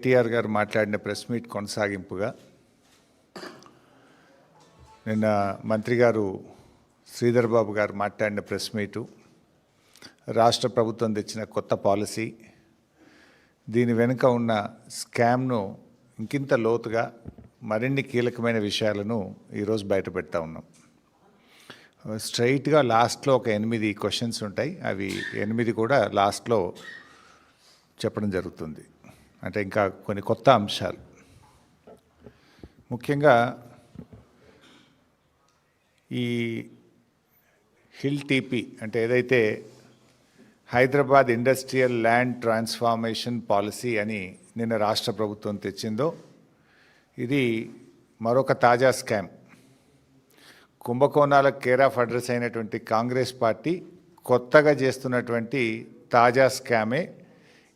కేటీఆర్ గారు మాట్లాడిన press meet కొనసాగింపుగా నిన్న మంత్రి గారు శ్రీధర్ బాబు గారు మాట్లాడిన ప్రెస్ మీటు, రాష్ట్ర ప్రభుత్వం తెచ్చిన కొత్త పాలసీ, దీని వెనుక ఉన్న స్కామ్ను ఇంకింత లోతుగా మరిన్ని కీలకమైన విషయాలను ఈరోజు బయటపెడతా ఉన్నాం. స్ట్రైట్గా లాస్ట్లో ఒక 8 క్వశ్చన్స్ ఉంటాయి. అవి 8 కూడా లాస్ట్లో చెప్పడం జరుగుతుంది. అంటే ఇంకా కొన్ని కొత్త అంశాలు, ముఖ్యంగా ఈ హిల్ టీపీ అంటే ఏదైతే Hyderabad industrial land transformation policy అని నిన్న రాష్ట్ర ప్రభుత్వం తెచ్చిందో, ఇది మరొక తాజా స్కామ్. కుంభకోణాలకు కేర్ ఆఫ్ అడ్రస్ అయినటువంటి కాంగ్రెస్ పార్టీ కొత్తగా చేస్తున్నటువంటి తాజా స్కామే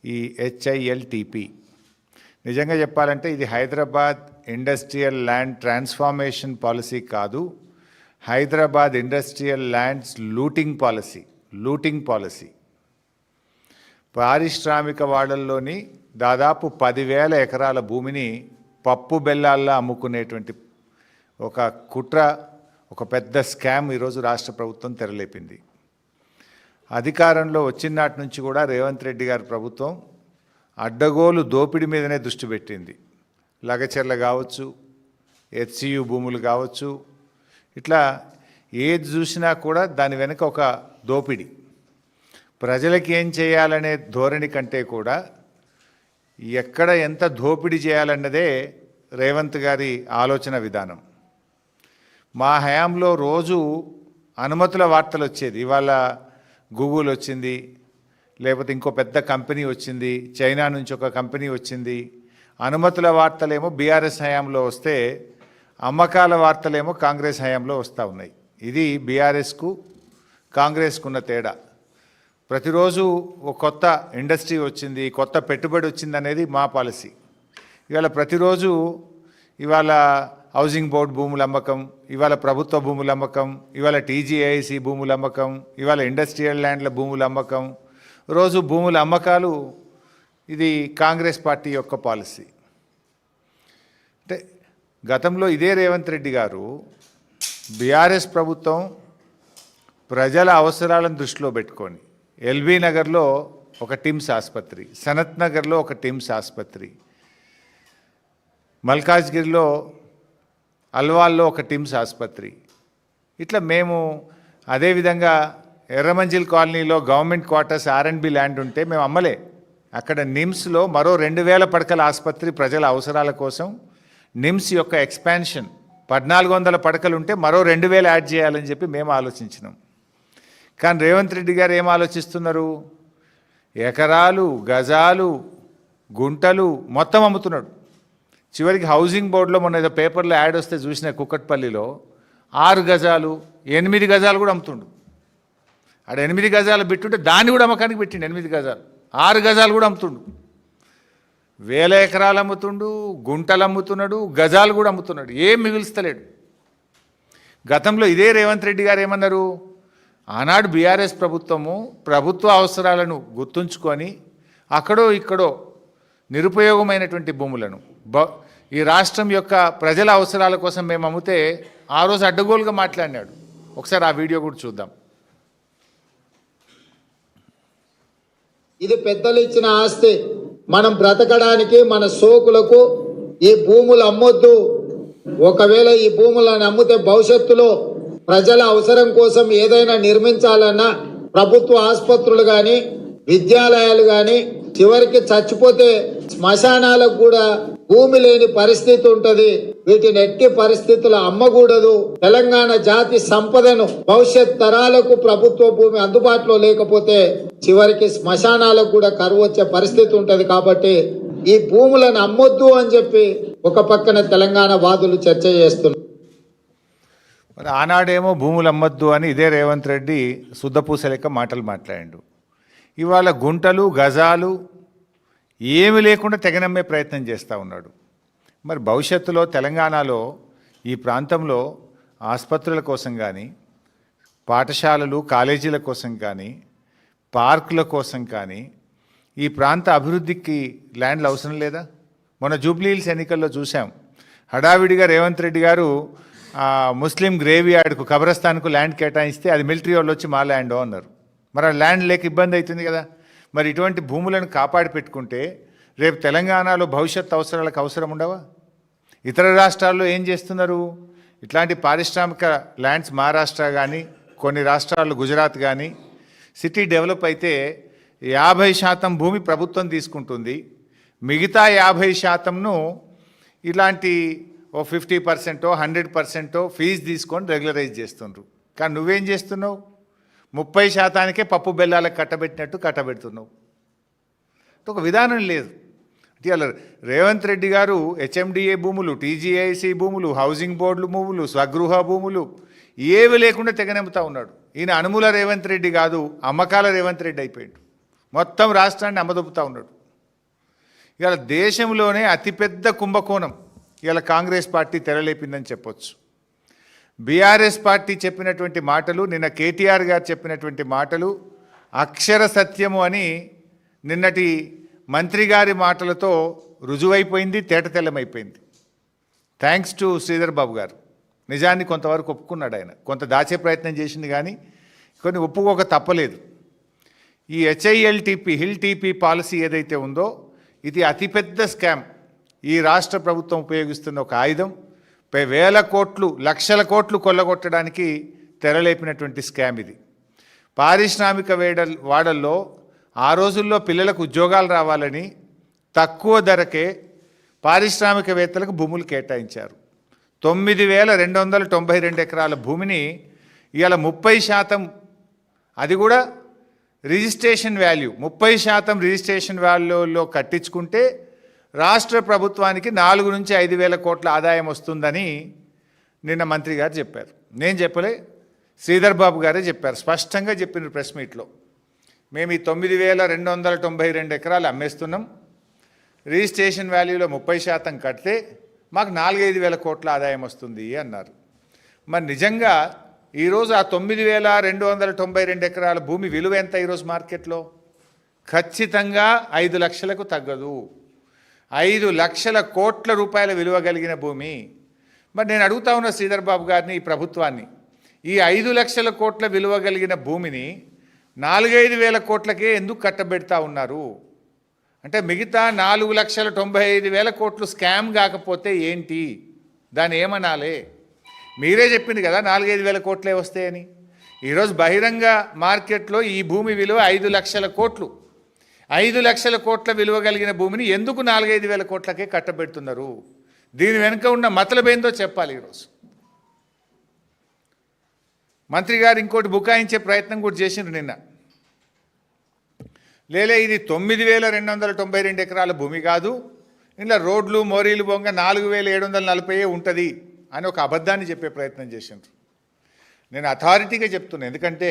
ఈ HILTP. నిజంగా చెప్పాలంటే ఇది Hyderabad industrial land transformation policy కాదు, Hyderabad industrial lands looting policy. పారిశ్రామిక వాడల్లోని దాదాపు 10,000 ఎకరాల భూమిని పప్పు బెల్లాల్లో అమ్ముకునేటువంటి ఒక కుట్ర, ఒక పెద్ద స్కామ్ ఈరోజు రాష్ట్ర ప్రభుత్వం తెరలేపింది. అధికారంలో వచ్చిన నాటి నుంచి కూడా రేవంత్ రెడ్డి గారి ప్రభుత్వం అడ్డగోలు దోపిడీ మీదనే దృష్టి పెట్టింది. లగచెర్ల కావచ్చు, HCU భూములు కావచ్చు, ఇట్లా ఏది చూసినా కూడా దాని వెనుక ఒక దోపిడీ. ప్రజలకి ఏం చేయాలనే ధోరణి కంటే కూడా ఎక్కడ ఎంత దోపిడీ చేయాలన్నదే రేవంత్ గారి ఆలోచన విధానం. మా హయాంలో రోజు అనుమతుల వార్తలు వచ్చేది. ఇవాళ గూగుల్ వచ్చింది, లేకపోతే ఇంకో పెద్ద కంపెనీ వచ్చింది, చైనా నుంచి ఒక కంపెనీ వచ్చింది. అనుమతుల వార్తలేమో బీఆర్ఎస్ హయాంలో వస్తే, అమ్మకాల వార్తలేమో కాంగ్రెస్ హయాంలో వస్తూ ఉన్నాయి. ఇది బీఆర్ఎస్కు కాంగ్రెస్కు ఉన్న తేడా. ప్రతిరోజు ఒక కొత్త ఇండస్ట్రీ వచ్చింది, కొత్త పెట్టుబడి వచ్చింది అనేది మా పాలసీ. ప్రతిరోజు ఇవాళ హౌసింగ్ బోర్డు భూముల అమ్మకం, ఇవాళ ప్రభుత్వ భూముల అమ్మకం, ఇవాళ TGIC భూముల అమ్మకం, ఇవాళ ఇండస్ట్రియల్ ల్యాండ్ల భూముల అమ్మకం, రోజు భూముల అమ్మకాలు. ఇది కాంగ్రెస్ పార్టీ యొక్క పాలసీ. అంటే గతంలో ఇదే రేవంత్ రెడ్డి గారు, బీఆర్ఎస్ ప్రభుత్వం ప్రజల అవసరాలను దృష్టిలో పెట్టుకొని LB నగర్లో ఒక టిమ్స్ ఆసుపత్రి, సనత్ నగర్లో ఒక టిమ్స్ ఆసుపత్రి, మల్కాజ్గిరిలో అల్వాల్లో ఒక టిమ్స్ ఆసుపత్రి, ఇట్లా మేము అదేవిధంగా ఎర్రమంజిల్ కాలనీలో గవర్నమెంట్ క్వార్టర్స్ R&B ల్యాండ్ ఉంటే మేము అమ్మలే. అక్కడ నిమ్స్లో మరో 2,000 పడకల ఆసుపత్రి ప్రజల అవసరాల కోసం, నిమ్స్ యొక్క ఎక్స్పాన్షన్ 1,400 పడకలు ఉంటే మరో 2,000 యాడ్ చేయాలని చెప్పి మేము ఆలోచించినాం. కానీ రేవంత్ రెడ్డి గారు ఏం ఆలోచిస్తున్నారు? ఎకరాలు, గజాలు, గుంటలు మొత్తం అమ్ముతున్నాడు. చివరికి హౌసింగ్ బోర్డులో మొన్న ఏదో పేపర్లో యాడ్ వస్తే చూసిన, కుక్కట్పల్లిలో 6 గజాలు 8 గజాలు కూడా అమ్ముతుండు. ఆడ 8 గజాలు పెట్టుంటే దాన్ని కూడా అమ్మకానికి పెట్టిండు. 8 గజాలు 6 గజాలు కూడా అమ్ముతుండు. 1000 ఎకరాలు అమ్ముతుండు, గుంటలు అమ్ముతున్నాడు, గజాలు కూడా అమ్ముతున్నాడు. ఏం మిగులుస్తలేడు. గతంలో ఇదే రేవంత్ రెడ్డి గారు ఏమన్నారు? ఆనాడు బీఆర్ఎస్ ప్రభుత్వము ప్రభుత్వ అవసరాలను గుర్తుంచుకొని అక్కడో ఇక్కడో నిరుపయోగమైనటువంటి భూములను ఈ రాష్ట్రం యొక్క ప్రజల అవసరాల కోసం మేము అమ్మితే ఆ రోజు అడ్డగోలుగా మాట్లాడినాడు. ఒకసారి ఆ వీడియో కూడా చూద్దాం. ఇది పెద్దలు ఇచ్చిన ఆస్తి. మనం బ్రతకడానికి, మన సోకులకు ఈ భూములు అమ్మొద్దు. ఒకవేళ ఈ భూములను అమ్మితే భవిష్యత్తులో ప్రజల అవసరం కోసం ఏదైనా నిర్మించాలన్నా ప్రభుత్వ ఆసుపత్రులు కానీ, విద్యాలయాలు కానీ, చివరికి చచ్చిపోతే శ్మశానాలకు కూడా భూమి లేని పరిస్థితి ఉంటది. వీటిని ఎట్టి పరిస్థితుల్లో అమ్మకూడదు. తెలంగాణ జాతి సంపదను భవిష్యత్ తరాలకు ప్రభుత్వ భూమి అందుబాటులో లేకపోతే చివరికి శ్మశానాలకు కూడా కరువు వచ్చే పరిస్థితి ఉంటది. కాబట్టి ఈ భూములను అమ్మొద్దు అని చెప్పి ఒక పక్కన తెలంగాణ వాదులు చర్చ చేస్తున్నారు. మరి ఆనాడేమో భూములు అమ్మొద్దు అని ఇదే రేవంత్ రెడ్డి శుద్ధపూస లెక్క మాటలు మాట్లాడాడు. ఇవాళ గుంటలు, గజాలు ఏమి లేకుండా తెగనమ్మే ప్రయత్నం చేస్తూ ఉన్నాడు. మరి భవిష్యత్తులో తెలంగాణలో ఈ ప్రాంతంలో ఆసుపత్రుల కోసం కానీ, పాఠశాలలు కాలేజీల కోసం కానీ, పార్కుల కోసం కానీ ఈ ప్రాంత అభివృద్ధికి ల్యాండ్లు అవసరం లేదా? మొన్న జూబ్లీహిల్స్ ఎన్నికల్లో చూసాం. హడావిడిగా రేవంత్ రెడ్డి గారు ముస్లిం గ్రేవ్ యార్డ్కు కబ్రస్థాన్కు ల్యాండ్ కేటాయిస్తే అది మిలిటరీ వాళ్ళు వచ్చి మా ల్యాండ్ అన్నారు. మరి ఆ ల్యాండ్ లేక ఇబ్బంది అవుతుంది కదా. మరి ఇటువంటి భూములను కాపాడి పెట్టుకుంటే రేపు తెలంగాణలో భవిష్యత్ అవసరాలకు అవసరం ఉండవా? ఇతర రాష్ట్రాల్లో ఏం చేస్తున్నారు? ఇట్లాంటి పారిశ్రామిక ల్యాండ్స్ మహారాష్ట్ర కానీ కొన్ని రాష్ట్రాల్లో గుజరాత్ కానీ సిటీ డెవలప్ అయితే 50% భూమి ప్రభుత్వం తీసుకుంటుంది, మిగతా 50%ను ఇలాంటి ఓ 50% 100% ఫీజు తీసుకొని రెగ్యులరైజ్ చేస్తుండ్రు. కానీ నువ్వేం చేస్తున్నావు? 30%కే పప్పు బెల్లాలకు కట్టబెడుతున్నావు. ఒక విధానం లేదు. ఇవాళ రేవంత్ రెడ్డి గారు హెచ్ఎండిఏ భూములు, టీజీఐసి భూములు, హౌసింగ్ బోర్డులు భూములు, స్వగృహ భూములు ఏవి లేకుండా తెగనెమ్ముతా ఉన్నాడు. ఈయన అనుముల రేవంత్ రెడ్డి కాదు, అమ్మకాల రేవంత్ రెడ్డి అయిపోయాడు. మొత్తం రాష్ట్రాన్ని అమ్మదొప్పుతూ ఉన్నాడు. ఇవాళ దేశంలోనే అతిపెద్ద కుంభకోణం ఇవాళ కాంగ్రెస్ పార్టీ తెరలేపిందని చెప్పొచ్చు. బీఆర్ఎస్ పార్టీ చెప్పినటువంటి మాటలు, నిన్న కేటీఆర్ గారు చెప్పినటువంటి మాటలు అక్షర సత్యము అని నిన్నటి మంత్రి గారి మాటలతో రుజువైపోయింది, తేటతెల్లమైపోయింది. థ్యాంక్స్ టు శ్రీధర్ బాబు గారు. నిజాన్ని కొంతవరకు ఒప్పుకున్నాడు. ఆయన కొంత దాచే ప్రయత్నం చేసింది కానీ కొన్ని ఒప్పుకోక తప్పలేదు. ఈ హిల్ టీపీ పాలసీ ఏదైతే ఉందో ఇది అతిపెద్ద స్కామ్. ఈ రాష్ట్ర ప్రభుత్వం ఉపయోగిస్తున్న ఒక ఆయుధం. వేల కోట్లు, లక్షల కోట్లు కొల్లగొట్టడానికి తెరలేపినటువంటి స్కామ్ ఇది. పారిశ్రామిక వాడల్లో ఆ రోజుల్లో పిల్లలకు ఉద్యోగాలు రావాలని తక్కువ ధరకే పారిశ్రామికవేత్తలకు భూములు కేటాయించారు. 9,292 ఎకరాల భూమిని ఇవాళ 30%, అది కూడా రిజిస్ట్రేషన్ వాల్యూ 30% రిజిస్ట్రేషన్ వాల్యూలో కట్టించుకుంటే రాష్ట్ర ప్రభుత్వానికి 4 నుంచి 5 వేల కోట్ల ఆదాయం వస్తుందని నిన్న మంత్రి గారు చెప్పారు. నేను చెప్పలే, శ్రీధర్ బాబు గారే చెప్పారు. స్పష్టంగా చెప్పిన ప్రెస్ మీట్లో, మేము ఈ 9,292 ఎకరాలు అమ్మేస్తున్నాం, రిజిస్ట్రేషన్ వాల్యూలో 30% కడితే మాకు 4-5 వేల కోట్ల ఆదాయం వస్తుంది అన్నారు. మరి నిజంగా ఈరోజు ఆ 9,292 ఎకరాల భూమి విలువ ఎంత ఈరోజు మార్కెట్లో? ఖచ్చితంగా 5 లక్షలకు తగ్గదు. 5 లక్షల కోట్ల రూపాయల విలువ కలిగిన భూమి. మరి నేను అడుగుతా ఉన్న శ్రీధర్ బాబు గారిని, ఈ ప్రభుత్వాన్ని, ఈ 5 లక్షల కోట్ల విలువ కలిగిన భూమిని 4-5 వేల కోట్లకే ఎందుకు కట్టబెడతా ఉన్నారు? అంటే మిగతా 4,95,000 కోట్లు స్కామ్ కాకపోతే ఏంటి? దాన్ని ఏమనాలి? మీరే చెప్పింది కదా 4-5 వేల కోట్లే వస్తాయని. ఈరోజు బహిరంగ మార్కెట్లో ఈ భూమి విలువ 5 లక్షల కోట్లు. 5 లక్షల కోట్ల విలువ కలిగిన భూమిని ఎందుకు 4-5 వేల కోట్లకే కట్టబెడుతున్నారు? దీని వెనుక ఉన్న మతలబేందో చెప్పాలి. ఈరోజు మంత్రి గారు ఇంకోటి బుకాయించే ప్రయత్నం కూడా చేసిండ్రు నిన్న. లేలే, ఇది 9,292 ఎకరాల భూమి కాదు, ఇలా రోడ్లు మోరీలు బొంగ 4,740 ఉంటుంది అని ఒక అబద్ధాన్ని చెప్పే ప్రయత్నం చేసిండ్రు. నేను అథారిటీగా చెప్తున్నాను, ఎందుకంటే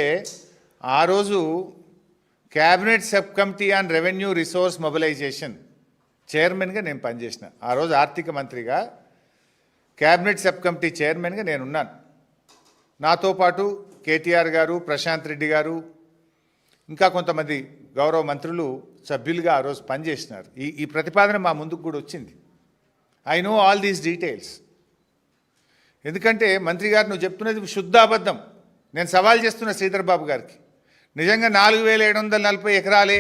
ఆ రోజు cabinet sub committee on revenue resource mobilisation చైర్మన్గా నేను పనిచేసిన. ఆ రోజు ఆర్థిక మంత్రిగా క్యాబినెట్ సబ్ కమిటీ చైర్మన్గా నేనున్నాను. నాతో పాటు కేటీఆర్ గారు, ప్రశాంత్ రెడ్డి గారు, ఇంకా కొంతమంది గౌరవ మంత్రులు సభ్యులుగా ఆ రోజు పనిచేసినారు. ఈ ప్రతిపాదన మా ముందుకు కూడా వచ్చింది. I know all these details. ఎందుకంటే మంత్రి గారు నువ్వు చెప్తున్నది శుద్ధ అబద్ధం. నేను సవాల్ చేస్తున్న శ్రీధర్ బాబు గారికి, నిజంగా 4,740 ఎకరాలే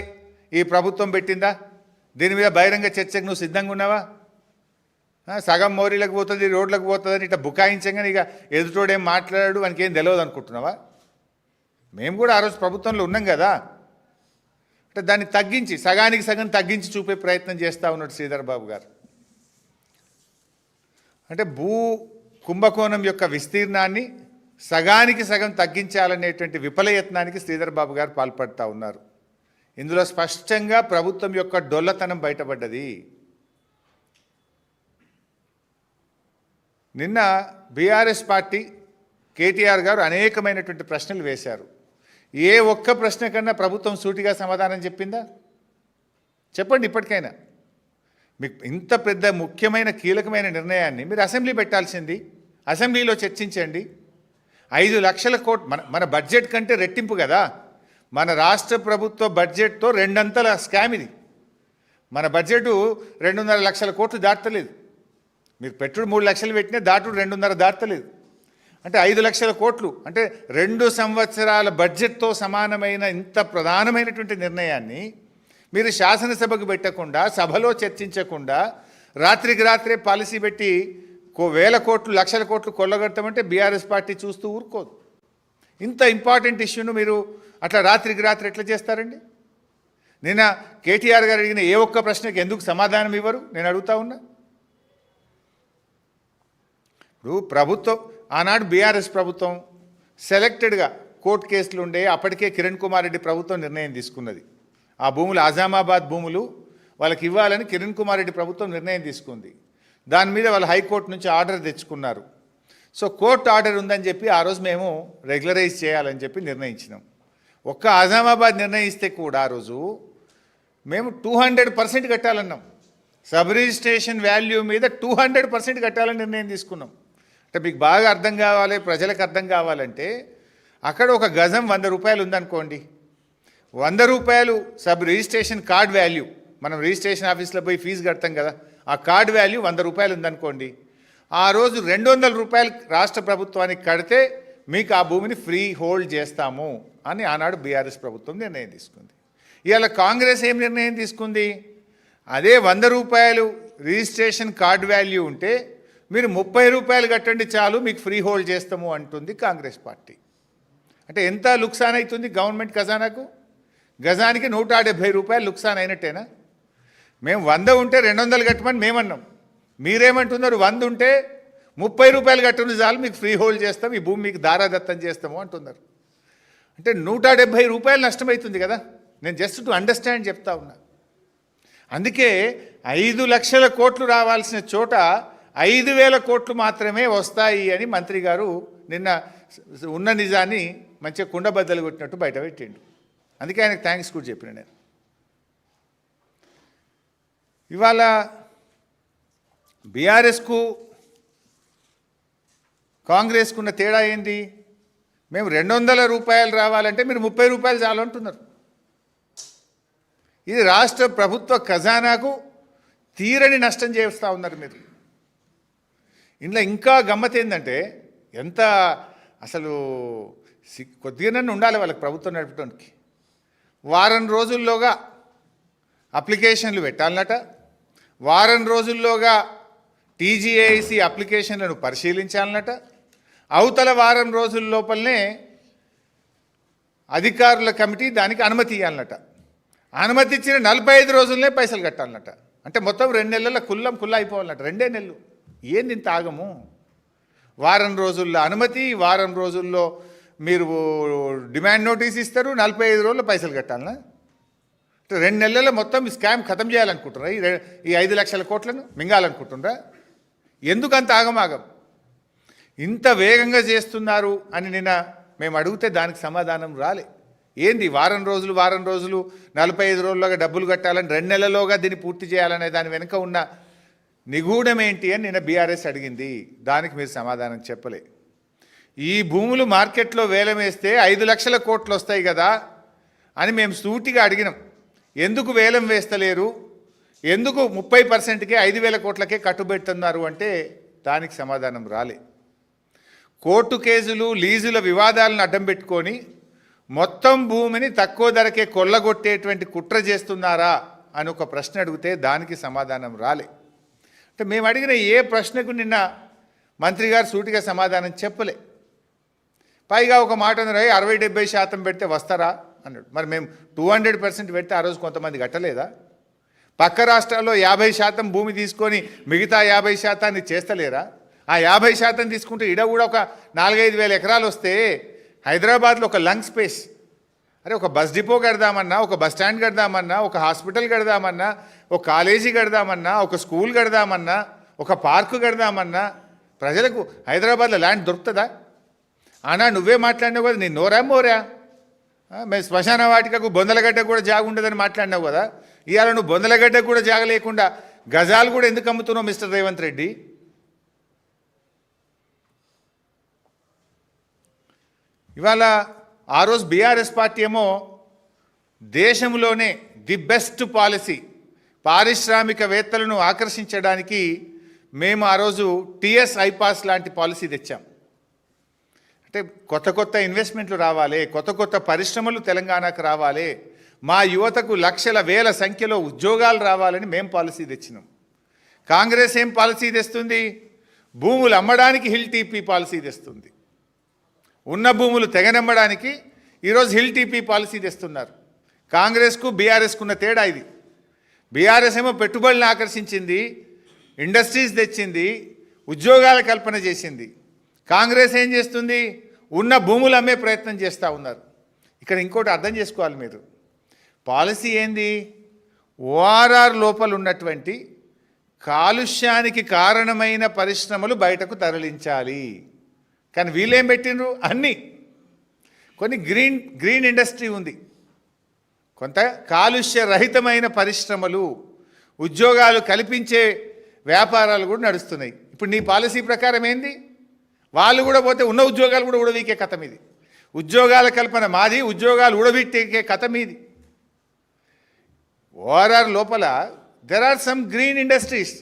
ఈ ప్రభుత్వం పెట్టిందా? దీని మీద బహిరంగ చర్చకు నువ్వు సిద్ధంగా ఉన్నావా? సగం మోరీలకు పోతుంది, రోడ్లకు పోతుందని ఇట్లా బుకాయించగానే ఇక ఎదుటోడేం మాట్లాడాడు, వానికి ఏం తెలియదు అనుకుంటున్నావా? మేము కూడా ఆ రోజు ప్రభుత్వంలో ఉన్నాం కదా. అంటే దాన్ని తగ్గించి, సగానికి సగం తగ్గించి చూపే ప్రయత్నం చేస్తూ ఉన్నాడు శ్రీధర్ బాబు గారు. అంటే కుంభకోణం యొక్క విస్తీర్ణాన్ని సగానికి సగం తగ్గించాలనేటువంటి విఫలయత్నానికి శ్రీధర్ బాబు గారు పాల్పడుతూ ఉన్నారు. ఇందులో స్పష్టంగా ప్రభుత్వం యొక్క డొల్లతనం బయటపడ్డది. నిన్న బీఆర్ఎస్ పార్టీ కేటీఆర్ గారు అనేకమైనటువంటి ప్రశ్నలు వేశారు. ఏ ఒక్క ప్రశ్న కన్నా ప్రభుత్వం సూటిగా సమాధానం చెప్పిందా? చెప్పండి ఇప్పటికైనా. మీకు ఇంత పెద్ద ముఖ్యమైన కీలకమైన నిర్ణయాన్ని మీరు అసెంబ్లీ పెట్టాల్సింది, అసెంబ్లీలో చర్చించండి. 5 లక్షల కోట్లు మన బడ్జెట్ కంటే రెట్టింపు కదా. మన రాష్ట్ర ప్రభుత్వ బడ్జెట్తో 2 అంతల స్కామ్ ఇది. మన బడ్జెట్ 2.5 లక్షల కోట్లు దాటలేదు. మీరు పెట్టుడు 3 లక్షలు పెట్టినా దాటుడు 2.5 దాటలేదు. అంటే 5 లక్షల కోట్లు, అంటే 2 సంవత్సరాల బడ్జెట్తో సమానమైన ఇంత ప్రధానమైనటువంటి నిర్ణయాన్ని మీరు శాసనసభకు పెట్టకుండా, సభలో చర్చించకుండా, రాత్రికి రాత్రే పాలసీ పెట్టి వేల కోట్లు, లక్షల కోట్లు కొల్లగొడతామంటే బీఆర్ఎస్ పార్టీ చూస్తూ ఊరుకోదు. ఇంత ఇంపార్టెంట్ ఇష్యూను మీరు అట్లా రాత్రికి రాత్రి ఎట్లా చేస్తారండి? నిన్న కేటీఆర్ గారు అడిగిన ఏ ఒక్క ప్రశ్నకి ఎందుకు సమాధానం ఇవ్వరు నేను అడుగుతా ఉన్నా. ఇప్పుడు ప్రభుత్వం ఆనాడు బీఆర్ఎస్ ప్రభుత్వం సెలెక్టెడ్గా కోర్టు కేసులు ఉండే అప్పటికే కిరణ్ కుమార్ రెడ్డి ప్రభుత్వం నిర్ణయం తీసుకున్నది. ఆ భూములు ఆజామాబాద్ భూములు వాళ్ళకి ఇవ్వాలని కిరణ్ కుమార్ రెడ్డి ప్రభుత్వం నిర్ణయం తీసుకుంది. దాని మీద వాళ్ళు హైకోర్టు నుంచి ఆర్డర్ తెచ్చుకున్నారు. సో కోర్టు ఆర్డర్ ఉందని చెప్పి ఆ రోజు మేము రెగ్యులరైజ్ చేయాలని చెప్పి నిర్ణయించినాం. ఒక్క ఆజామాబాద్ నిర్ణయిస్తే కూడా ఆ రోజు మేము 200% కట్టాలన్నాం. సబ్ రిజిస్ట్రేషన్ వాల్యూ మీద 200% కట్టాలని నిర్ణయం తీసుకున్నాం. అంటే మీకు బాగా అర్థం కావాలి, ప్రజలకు అర్థం కావాలంటే అక్కడ ఒక గజం 100 రూపాయలు ఉందనుకోండి, 100 రూపాయలు సబ్ రిజిస్ట్రేషన్ కార్డ్ వాల్యూ, మనం రిజిస్ట్రేషన్ ఆఫీస్లో పోయి ఫీజు కడతాం కదా, ఆ కార్డ్ వాల్యూ 100 రూపాయలు ఉందనుకోండి, ఆ రోజు 200 రూపాయలు రాష్ట్ర ప్రభుత్వానికి కడితే మీకు ఆ భూమిని ఫ్రీ హోల్డ్ చేస్తాము అని ఆనాడు బీఆర్ఎస్ ప్రభుత్వం నిర్ణయం తీసుకుంది. ఇవాళ కాంగ్రెస్ ఏం నిర్ణయం తీసుకుంది? అదే 100 రూపాయలు రిజిస్ట్రేషన్ కార్డ్ వాల్యూ ఉంటే మీరు 30 రూపాయలు కట్టండి చాలు మీకు ఫ్రీ హోల్డ్ చేస్తాము అంటుంది కాంగ్రెస్ పార్టీ. అంటే ఎంత లుక్సాన్ అవుతుంది గవర్నమెంట్ ఖజానాకు? గజానికి 170 రూపాయలు లుక్సాన్ అయినట్టేనా? మేము 100 ఉంటే 200 కట్టమని మేమన్నాం. మీరేమంటున్నారు? 100 ఉంటే 30 రూపాయలు కట్టండి చాలు మీకు ఫ్రీ హోల్డ్ చేస్తాం, ఈ భూమి మీకు దారాదత్తం చేస్తాము అంటున్నారు. అంటే 170 రూపాయలు నష్టమవుతుంది కదా. నేను జస్ట్ టు అండర్స్టాండ్ చెప్తా ఉన్నా. అందుకే 5 లక్షల కోట్లు రావాల్సిన చోట 5,000 కోట్లు మాత్రమే వస్తాయి అని మంత్రి గారు నిన్న ఉన్న నిజాన్ని మంచిగా కుండబద్దలు కొట్టినట్టు బయట పెట్టిండు. అందుకే ఆయనకు థ్యాంక్స్ కూడా చెప్పిన నేను. ఇవాళ బీఆర్ఎస్కు కాంగ్రెస్కు ఉన్న తేడా ఏంటి? మేము 200 రూపాయలు రావాలంటే మీరు 30 రూపాయలు చాలు అంటున్నారు. ఇది రాష్ట్ర ప్రభుత్వ ఖజానాకు తీరని నష్టం చేస్తూ ఉన్నారు మీరు. ఇంట్లో ఇంకా గమ్మత్ ఏంటంటే ఎంత అసలు కొద్దిగానే ఉండాలి వాళ్ళకి ప్రభుత్వం నడపడానికి. వారం రోజుల్లోగా అప్లికేషన్లు పెట్టాలన్నట, వారం రోజుల్లోగా టీజీఐసి అప్లికేషన్లను పరిశీలించాలన్నట, అవతల వారం రోజుల లోపలనే అధికారుల కమిటీ దానికి అనుమతి ఇవ్వాలన్నట, అనుమతి ఇచ్చిన 45 రోజులనే పైసలు కట్టాలన్నట. అంటే మొత్తం 2 నెలల కుల్లా అయిపోవాలన్నట. 2 నెలలు ఏంది ఇంత ఆగము? వారం రోజుల్లో అనుమతి, వారం రోజుల్లో మీరు డిమాండ్ నోటీస్ ఇస్తారు, 45 రోజుల్లో పైసలు కట్టాలనా? 2 నెలల్లో మొత్తం స్కామ్ ఖతం చేయాలనుకుంటున్నారా? ఈ 5 లక్షల కోట్లను మింగాలనుకుంటున్నారా? ఎందుకు అంత ఆగమాగం? ఇంత వేగంగా చేస్తున్నారు అని నిన్న మేము అడిగితే దానికి సమాధానం రాలే. ఏంది వారం రోజులు 45 రోజుల్లోగా డబ్బులు కట్టాలని, 2 నెలల్లోగా దీన్ని పూర్తి చేయాలనే దాని వెనుక ఉన్న నిగూఢం ఏంటి అని నిన్న బీఆర్ఎస్ అడిగింది. దానికి మీరు సమాధానం చెప్పలే. ఈ భూములు మార్కెట్లో వేలం వేస్తే 5 లక్షల కోట్లు వస్తాయి కదా అని మేము సూటిగా అడిగినాం. ఎందుకు వేలం వేస్తలేరు, ఎందుకు 30%కే 5,000 కోట్లకే కట్టుబెడుతున్నారు అంటే దానికి సమాధానం రాలే. కోర్టు కేసులు, లీజుల వివాదాలను అడ్డం పెట్టుకొని మొత్తం భూమిని తక్కువ ధరకే కొల్లగొట్టేటువంటి కుట్ర చేస్తున్నారా అని ఒక ప్రశ్న అడిగితే దానికి సమాధానం రాలే. అంటే మేము అడిగిన ఏ ప్రశ్నకు నిన్న మంత్రి గారు సూటిగా సమాధానం చెప్పలే. పైగా ఒక మాట అన్నారు, 60-70% పెడితే వస్తారా అన్నాడు. మరి మేము 200% పెడితే ఆ రోజు కొంతమంది కట్టలేదా? పక్క రాష్ట్రాల్లో 50% భూమి తీసుకొని మిగతా 50% చేస్తలేరా? ఆ 50% తీసుకుంటే ఇడ కూడా ఒక 4-5 వేల ఎకరాలు వస్తే హైదరాబాద్లో ఒక లంగ్ స్పేస్, అరే ఒక బస్ డిపో కడదామన్నా, ఒక బస్ స్టాండ్ కడదామన్నా, ఒక హాస్పిటల్ కడదామన్నా, ఒక కాలేజీ కడదామన్నా, ఒక స్కూల్ కడదామన్నా, ఒక పార్కు కడదామన్నా ప్రజలకు హైదరాబాద్లో ల్యాండ్ దొరుకుతుందా? అన్నా నువ్వే మాట్లాడినావు కదా, నీ నోరా మోరా? మేము శ్మశాన వాటికకు బొందలగడ్డ కూడా జాగ ఉండదని మాట్లాడినావు కదా. ఇవాళ నువ్వు బొందలగడ్డ కూడా జాగ లేకుండా గజాలు కూడా ఎందుకు అమ్ముతున్నావు మిస్టర్ రేవంత్ రెడ్డి? ఇవాళ ఆ రోజు బీఆర్ఎస్ పార్టీ ఏమో దేశంలోనే ది బెస్ట్ పాలసీ, పారిశ్రామికవేత్తలను ఆకర్షించడానికి మేము ఆ రోజు టీఎస్ ఐపాస్ లాంటి పాలసీ తెచ్చాం. అంటే కొత్త కొత్త ఇన్వెస్ట్మెంట్లు రావాలి, కొత్త కొత్త పరిశ్రమలు తెలంగాణకు రావాలి, మా యువతకు లక్షల వేల సంఖ్యలో ఉద్యోగాలు రావాలని మేము పాలసీ తెచ్చినాం. కాంగ్రెస్ ఏం పాలసీ తెస్తుంది? భూములు అమ్మడానికి హిల్ టీపీ పాలసీ తెస్తుంది. ఉన్న భూములు తెగనమ్మడానికి ఈరోజు హిల్ టీపీ పాలసీ తెస్తున్నారు. కాంగ్రెస్కు బీఆర్ఎస్కు ఉన్న తేడా ఇది. బీఆర్ఎస్ ఏమో పెట్టుబడులను ఆకర్షించింది, ఇండస్ట్రీస్ తెచ్చింది, ఉద్యోగాల కల్పన చేసింది. కాంగ్రెస్ ఏం చేస్తుంది? ఉన్న భూములు అమ్మే ప్రయత్నం చేస్తూ ఉన్నారు. ఇక్కడ ఇంకోటి అర్థం చేసుకోవాలి మీరు. పాలసీ ఏంది? ఓఆర్ఆర్ లోపల ఉన్నటువంటి కాలుష్యానికి కారణమైన పరిశ్రమలు బయటకు తరలించాలి. కానీ వీళ్ళేం పెట్టిండ్రు? అన్నీ కొన్ని గ్రీన్ ఇండస్ట్రీ ఉంది, కొంత కాలుష్య రహితమైన పరిశ్రమలు, ఉద్యోగాలు కల్పించే వ్యాపారాలు కూడా నడుస్తున్నాయి. ఇప్పుడు నీ పాలసీ ప్రకారం ఏంది? వాళ్ళు కూడా పోతే ఉన్న ఉద్యోగాలు కూడా ఉడవీకే కథ మీది. ఉద్యోగాల కల్పన మాది, ఉద్యోగాలు ఉడబెట్టే కథ మీది. ఓఆర్ఆర్ లోపల there are some green industries,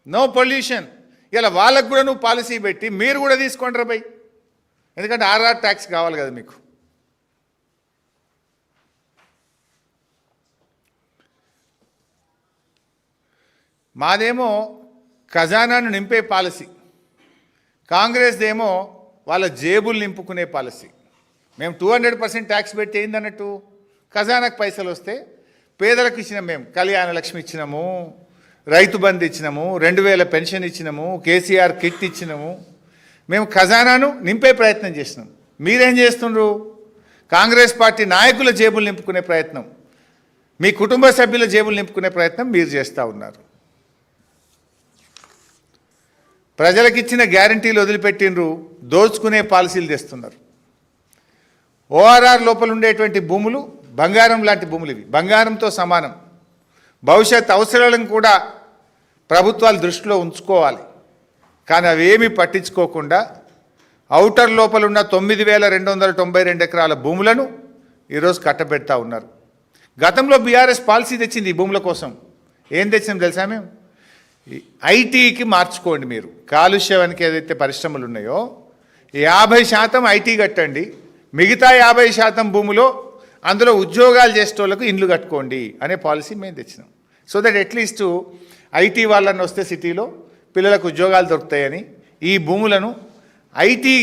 no pollution. ఇలా వాళ్ళకు కూడా నువ్వు పాలసీ పెట్టి మీరు కూడా తీసుకోండి రా బై, ఎందుకంటే ఆర్ఆర్ ట్యాక్స్ కావాలి కదా మీకు. మాదేమో ఖజానాను నింపే పాలసీ, కాంగ్రెస్దేమో వాళ్ళ జేబులు నింపుకునే పాలసీ. మేము 200% ట్యాక్స్ పెట్టి ఏందన్నట్టు? ఖజానాకు పైసలు వస్తే పేదలకు ఇచ్చినాం. మేము కళ్యాణ లక్ష్మి ఇచ్చినాము, రైతు బంధు ఇచ్చినాము, 2000 పెన్షన్ ఇచ్చినాము, కేసీఆర్ కిట్ ఇచ్చినాము. మేము ఖజానాను నింపే ప్రయత్నం చేసినాం. మీరేం చేస్తుండ్రు? కాంగ్రెస్ పార్టీ నాయకుల జేబులు నింపుకునే ప్రయత్నం, మీ కుటుంబ సభ్యుల జేబులు నింపుకునే ప్రయత్నం మీరు చేస్తూ ఉన్నారు. ప్రజలకు ఇచ్చిన గ్యారంటీలు వదిలిపెట్టిండ్రు, దోచుకునే పాలసీలు తెస్తున్నారు. ఓఆర్ఆర్ లోపల ఉండేటువంటి భూములు బంగారం లాంటి భూములు, ఇవి బంగారంతో సమానం. భవిష్యత్ అవసరాలను కూడా ప్రభుత్వాలు దృష్టిలో ఉంచుకోవాలి. కానీ అవేమీ పట్టించుకోకుండా ఔటర్ లోపల ఉన్న 9292 ఎకరాల భూములను ఈరోజు కట్టబెడతా ఉన్నారు. గతంలో బీఆర్ఎస్ పాలసీ తెచ్చింది ఈ భూముల కోసం. ఏం తెచ్చినాం తెలుసా? మేము ఐటీకి మార్చుకోండి. మీరు కాలుష్యానికి ఏదైతే పరిశ్రమలు ఉన్నాయో 50% ఐటీ కట్టండి, మిగతా 50% భూమిలో అందులో ఉద్యోగాలు చేసేటోళ్ళకు ఇండ్లు కట్టుకోండి అనే పాలసీ మేము తెచ్చినాం. సో దట్ అట్లీస్ట్ ఐటీ వాళ్ళని వస్తే సిటీలో పిల్లలకు ఉద్యోగాలు దొరుకుతాయని ఈ భూములను ఐటీ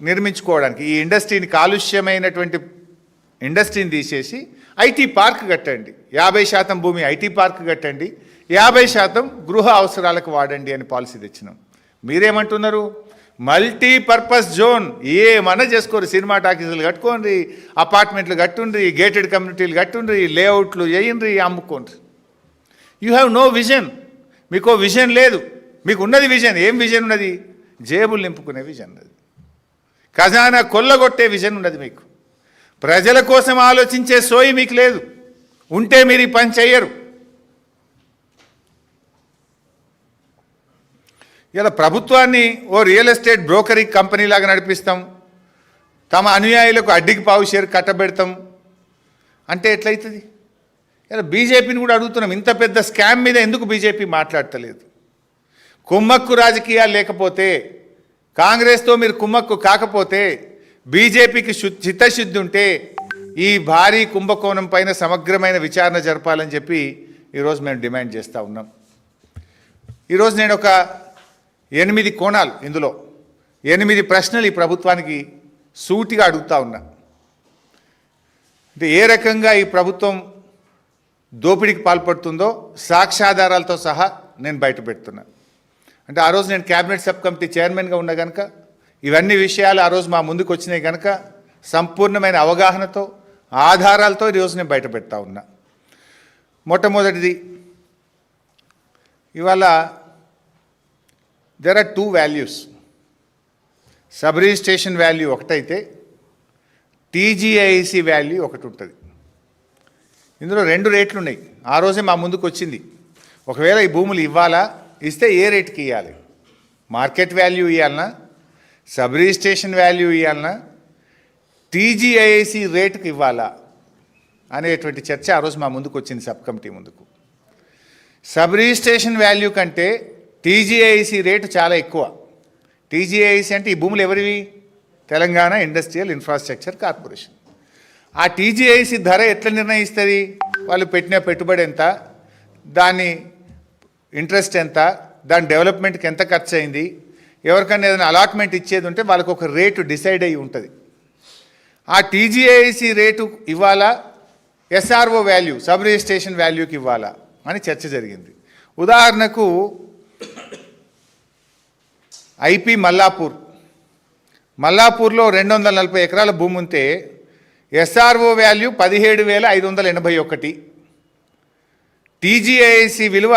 నిర్మించుకోవడానికి, ఈ ఇండస్ట్రీని కాలుష్యమైనటువంటి ఇండస్ట్రీని తీసేసి ఐటీ పార్క్ కట్టండి, 50% భూమి ఐటీ పార్క్ కట్టండి, 50% గృహ అవసరాలకు వాడండి అని పాలసీ తెచ్చినాం. మీరేమంటున్నారు? మల్టీపర్పస్ జోన్ ఏమన్నా చేసుకోరు, సినిమా టాకీసులు కట్టుకోండి, అపార్ట్మెంట్లు కట్టుండ్రి, గేటెడ్ కమ్యూనిటీలు కట్టుండ్రి, లేఅవుట్లు వేయండి, అమ్ముకోండి. You have no vision. మీకు విజన్ లేదు. మీకు ఉన్నది విజన్. ఏం విజన్ ఉన్నది? జేబులు నింపుకునే విజన్ ఉన్నది, ఖజానా కొల్లగొట్టే విజన్ ఉన్నది మీకు. ప్రజల కోసం ఆలోచించే సోయి మీకు లేదు. ఉంటే మీరు ఈ పని చెయ్యరు. ఇలా ప్రభుత్వాన్ని ఓ రియల్ ఎస్టేట్ బ్రోకరీ కంపెనీ లాగా నడిపిస్తాం, తమ అనుయాయులకు అడ్డికి పావు షేర్ కట్టబెడతాం అంటే ఎట్లయితుంది? ఇలా బీజేపీని కూడా అడుగుతున్నాం, ఇంత పెద్ద స్కామ్ మీద ఎందుకు బీజేపీ మాట్లాడతలేదు? కుమ్మక్కు రాజకీయాలు లేకపోతే, కాంగ్రెస్తో మీరు కుమ్మక్కు కాకపోతే, బీజేపీకి చిత్తశుద్ధి ఉంటే ఈ భారీ కుంభకోణం పైన సమగ్రమైన విచారణ జరపాలని చెప్పి ఈరోజు మేము డిమాండ్ చేస్తూ ఉన్నాం. ఈరోజు నేను ఒక 8 కోణాలు, ఇందులో 8 ప్రశ్నలు ఈ ప్రభుత్వానికి సూటిగా అడుగుతా ఉన్నా. అంటే ఏ రకంగా ఈ ప్రభుత్వం దోపిడీకి పాల్పడుతుందో సాక్ష్యాధారాలతో సహా నేను బయట పెడుతున్నా. అంటే ఆ రోజు నేను క్యాబినెట్ సబ్ కమిటీ చైర్మన్గా ఉన్నా కనుక ఇవన్నీ విషయాలు ఆ రోజు మా ముందుకు వచ్చినాయి కనుక సంపూర్ణమైన అవగాహనతో ఆధారాలతో ఈరోజు నేను బయట పెడతా ఉన్నా. మొట్టమొదటిది, ఇవాళ there are 2 values. Sub registration value ఒకటైతే టీజీఐసి వాల్యూ ఒకటి ఉంటుంది. ఇందులో 2 రేట్లు ఉన్నాయి. ఆ రోజే మా ముందుకు వచ్చింది. ఒకవేళ ఈ భూములు ఇవ్వాలా, ఇస్తే ఏ రేటుకి ఇవ్వాలి? మార్కెట్ వాల్యూ ఇవ్వాలన్నా, సబ్ రిజిస్ట్రేషన్ వాల్యూ ఇవ్వాలన్నా, టీజీఐసి రేటుకి ఇవ్వాలా అనేటువంటి చర్చ ఆ రోజు మా ముందుకు వచ్చింది, సబ్ కమిటీ ముందుకు. సబ్ రిజిస్ట్రేషన్ వాల్యూ కంటే టీజీఐసి రేటు చాలా ఎక్కువ. టీజీఐసి అంటే ఈ భూములు ఎవరివి? Telangana industrial infrastructure corporation. ఆ టీజీఐసి ధర ఎట్లా నిర్ణయిస్తుంది? వాళ్ళు పెట్టిన పెట్టుబడి ఎంత, దాని ఇంట్రెస్ట్ ఎంత, దాని డెవలప్మెంట్కి ఎంత ఖర్చు అయింది, ఎవరికైనా ఏదైనా అలాట్మెంట్ ఇచ్చేది ఉంటే వాళ్ళకు ఒక రేటు డిసైడ్ అయ్యి ఉంటుంది. ఆ టీజీఐసి రేటు ఇవ్వాలా, ఎస్ఆర్ఓ వాల్యూ సబ్ రిజిస్ట్రేషన్ వాల్యూకి ఇవ్వాలా అని చర్చ జరిగింది. ఉదాహరణకు ఐపీ మల్లాపూర్లో 240 ఎకరాల భూమి ఉంటే ఎస్ఆర్ఓ వాల్యూ 17,581, టీజీఐసి విలువ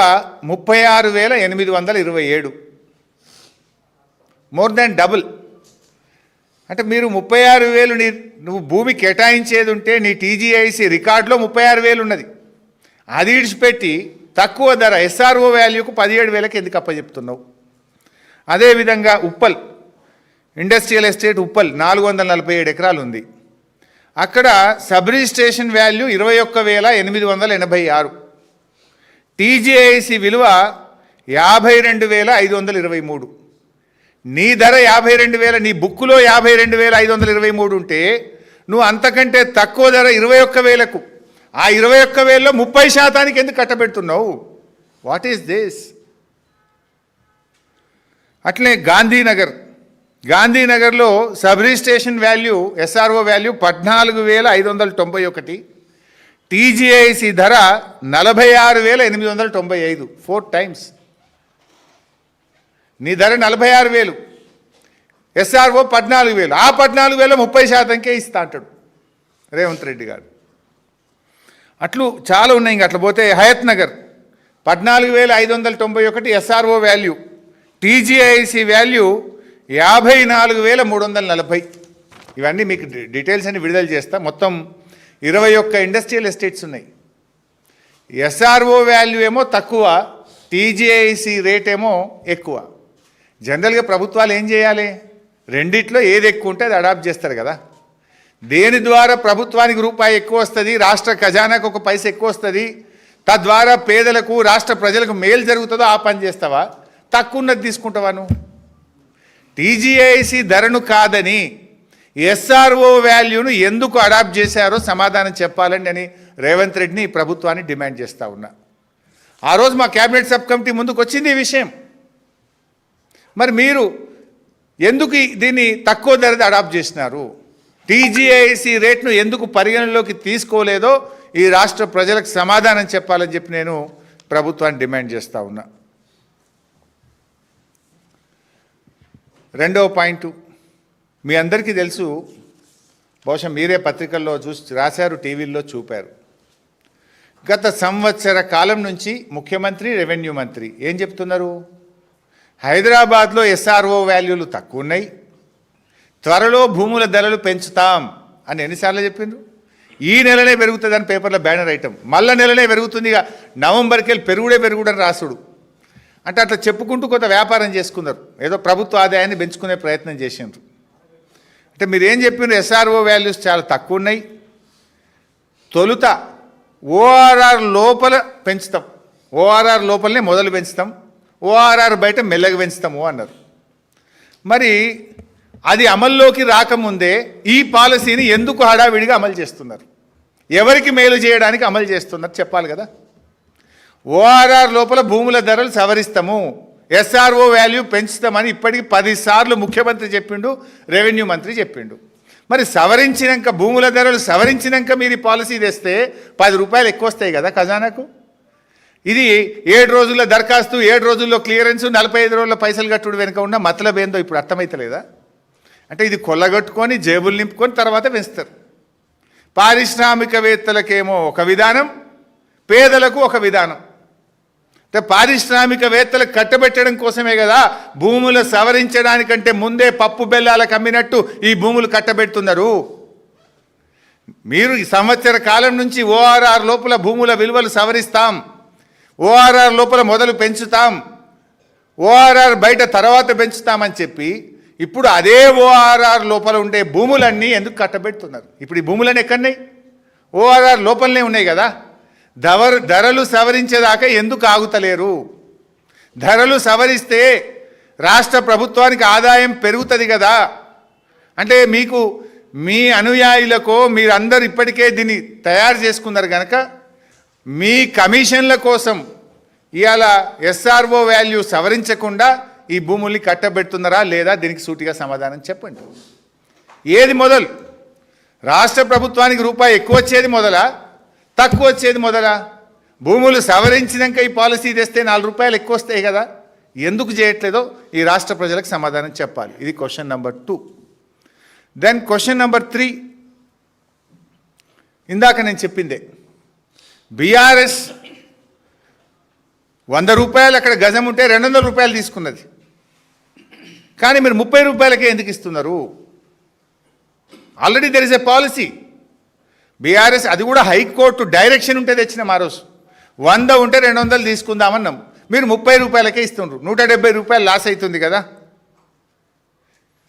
36,827, మోర్ దాన్ డబుల్. అంటే మీరు 36,000 నువ్వు భూమి కేటాయించేది ఉంటే నీ టీజీఐసి రికార్డులో 36,000 ఉన్నది. అది ఇడిచిపెట్టి తక్కువ ధర ఎస్ఆర్ఓ వాల్యూకు 17,000కి ఎందుకు అప్పచెప్తున్నావు? అదేవిధంగా ఉప్పల్ ఇండస్ట్రియల్ ఎస్టేట్ ఉప్పల్ 447 ఎకరాలు ఉంది. అక్కడ సబ్ రిజిస్ట్రేషన్ వాల్యూ 21,886, టీజీఐసి విలువ 52,523. నీ ధర 52,000, నీ బుక్కులో 52,523 ఉంటే నువ్వు అంతకంటే తక్కువ ధర 21,000కు, ఆ 21,000లో 30% ఎందుకు కట్టబెడుతున్నావు? What is this? అట్లే గాంధీనగర్లో sub registration value SRO value 14,591, TGIC ధర 46,895, 4 టైమ్స్. నీ ధర 46,000, ఎస్ఆర్ఓ 14,000, ఆ 14,000 30%కే ఇస్తా అంటాడు రేవంత్ రెడ్డి గారు. అట్లు చాలా ఉన్నాయి. ఇంక అట్లా పోతే Hayathnagar 14,591 SRO value, TGIC value 54,340. ఇవన్నీ మీకు డీటెయిల్స్ అన్ని విడుదల చేస్తా. మొత్తం 21 ఇండస్ట్రియల్ ఎస్టేట్స్ ఉన్నాయి. ఎస్ఆర్ఓ వాల్యూ ఏమో తక్కువ, టీజీఐసి రేట్ ఏమో ఎక్కువ. జనరల్గా ప్రభుత్వాలు ఏం చేయాలి? రెండిట్లో ఏది ఎక్కువ ఉంటే అది అడాప్ట్ చేస్తారు కదా. దేని ద్వారా ప్రభుత్వానికి రూపాయి ఎక్కువ వస్తుంది, రాష్ట్ర ఖజానాకు ఒక పైసా ఎక్కువ వస్తుంది, తద్వారా పేదలకు రాష్ట్ర ప్రజలకు మేలు జరుగుతుందో ఆ పని చేస్తావా? తక్కువ ఉన్నది తీసుకుంటావా నువ్వు? టీజీఐసి ధరను కాదని ఎస్ఆర్ఓ వాల్యూను ఎందుకు అడాప్ట్ చేశారో సమాధానం చెప్పాలండి అని రేవంత్ రెడ్డిని ప్రభుత్వాన్ని డిమాండ్ చేస్తూ ఉన్నా. ఆ రోజు మా క్యాబినెట్ సబ్ కమిటీ ముందుకు వచ్చింది ఈ విషయం. మరి మీరు ఎందుకు దీన్ని తక్కువ ధరది అడాప్ట్ చేసినారు? టీజీఐసి రేట్ను ఎందుకు పరిగణలోకి తీసుకోలేదో ఈ రాష్ట్ర ప్రజలకు సమాధానం చెప్పాలని చెప్పి నేను ప్రభుత్వాన్ని డిమాండ్ చేస్తూ ఉన్నా. రెండవ పాయింట్ మీ అందరికీ తెలుసు, బహుశా మీరే పత్రికల్లో చూసి రాశారు, టీవీల్లో చూపారు. గత సంవత్సర కాలం నుంచి ముఖ్యమంత్రి, రెవెన్యూ మంత్రి ఏం చెప్తున్నారు? హైదరాబాద్లో ఎస్ఆర్ఓ వాల్యూలు తక్కువ ఉన్నాయి, త్వరలో భూముల ధరలు పెంచుతాం అని ఎన్నిసార్లు చెప్పిండ్రు? ఈ నెలనే పెరుగుతుందని పేపర్లో బ్యానర్ ఐటమ్, మళ్ళా నెలనే పెరుగుతుంది, ఇక నవంబర్కి వెళ్ళి పెరుగుడని రాసుడు. అంటే అట్లా చెప్పుకుంటూ కొంత వ్యాపారం చేసుకున్నారు, ఏదో ప్రభుత్వ ఆదాయాన్ని పెంచుకునే ప్రయత్నం చేసిండ్రు. అంటే మీరు ఏం చెప్పినారు? ఎస్ఆర్ఓ వాల్యూస్ చాలా తక్కువ ఉన్నాయి, తొలుత ఓఆర్ఆర్ లోపల పెంచుతాం, ఓఆర్ఆర్ లోపలనే మొదలు పెంచుతాం, ఓఆర్ఆర్ బయట మెల్లగా పెంచుతాము అన్నారు. మరి అది అమల్లోకి రాకముందే ఈ పాలసీని ఎందుకు హడావిడిగా అమలు చేస్తున్నారు? ఎవరికి మేలు చేయడానికి అమలు చేస్తున్నారు చెప్పాలి కదా. ఓఆర్ఆర్ లోపల భూముల ధరలు సవరిస్తాము, ఎస్ఆర్ఓ వాల్యూ పెంచుతామని ఇప్పటికి 10 సార్లు ముఖ్యమంత్రి చెప్పిండు, రెవెన్యూ మంత్రి చెప్పిండు. మరి సవరించినాక భూముల ధరలు సవరించినాక మీరు ఈ పాలసీ తెస్తే 10 రూపాయలు ఎక్కువ వస్తాయి కదా ఖజానాకు. ఇది 7 రోజుల్లో దరఖాస్తు, 7 రోజుల్లో క్లియరెన్స్, 45 రోజుల పైసలు కట్టుడు వెనుక ఉన్న మతలబ్ ఏందో ఇప్పుడు అర్థమవుతలేదా? అంటే ఇది కొల్లగొట్టుకొని జేబులు నింపుకొని తర్వాత పెంచుతారు. పారిశ్రామికవేత్తలకేమో ఒక విధానం, పేదలకు ఒక విధానం. అంటే పారిశ్రామికవేత్తలకు కట్టబెట్టడం కోసమే కదా భూములు సవరించడానికంటే ముందే పప్పు బెల్లాలకు అమ్మినట్టు ఈ భూములు కట్టబెడుతున్నారు. మీరు ఈ సంవత్సర కాలం నుంచి ఓఆర్ఆర్ లోపల భూముల విలువలు సవరిస్తాం, ఓఆర్ఆర్ లోపల మొదలు పెంచుతాం, ఓఆర్ఆర్ బయట తర్వాత పెంచుతామని చెప్పి ఇప్పుడు అదే ఓఆర్ఆర్ లోపల ఉండే భూములన్నీ ఎందుకు కట్టబెడుతున్నారు? ఇప్పుడు ఈ భూములన్నీ ఎక్కడున్నాయి? ఓఆర్ఆర్ లోపలనే ఉన్నాయి కదా. ధరలు సవరించేదాకా ఎందుకు ఆగుతలేరు? ధరలు సవరిస్తే రాష్ట్ర ప్రభుత్వానికి ఆదాయం పెరుగుతుంది కదా. అంటే మీకు మీ అనుయాయులకో మీరందరూ ఇప్పటికే దీన్ని తయారు చేసుకున్నారు కనుక మీ కమిషన్ల కోసం ఇవాళ ఎస్ఆర్ఓ వాల్యూ సవరించకుండా ఈ భూముల్ని కట్టబెడుతున్నారా లేదా? దీనికి సూటిగా సమాధానం చెప్పండి. ఏది మొదలు? రాష్ట్ర ప్రభుత్వానికి రూపాయి ఎక్కువ వచ్చేది మొదలా, తక్కువ వచ్చేది మొదలా? భూములు సవరించినాక ఈ పాలసీ తెస్తే 4 రూపాయలు ఎక్కువ వస్తాయి కదా. ఎందుకు చేయట్లేదో ఈ రాష్ట్ర ప్రజలకు సమాధానం చెప్పాలి. ఇది question number 2. Then question number 3, ఇందాక నేను చెప్పిందే, బీఆర్ఎస్ 100 రూపాయలు అక్కడ గజం ఉంటే 200 రూపాయలు తీసుకున్నది. కానీ మీరు 30 రూపాయలకే ఎందుకు ఇస్తున్నారు? Already there is a policy. BRS అది కూడా హైకోర్టు డైరెక్షన్ ఉంటే తెచ్చిన మా రోజు 100 ఉంటే 200 తీసుకుందామన్నాం. మీరు 30 రూపాయలకే ఇస్తున్నారు. 170 రూపాయలు లాస్ అవుతుంది కదా.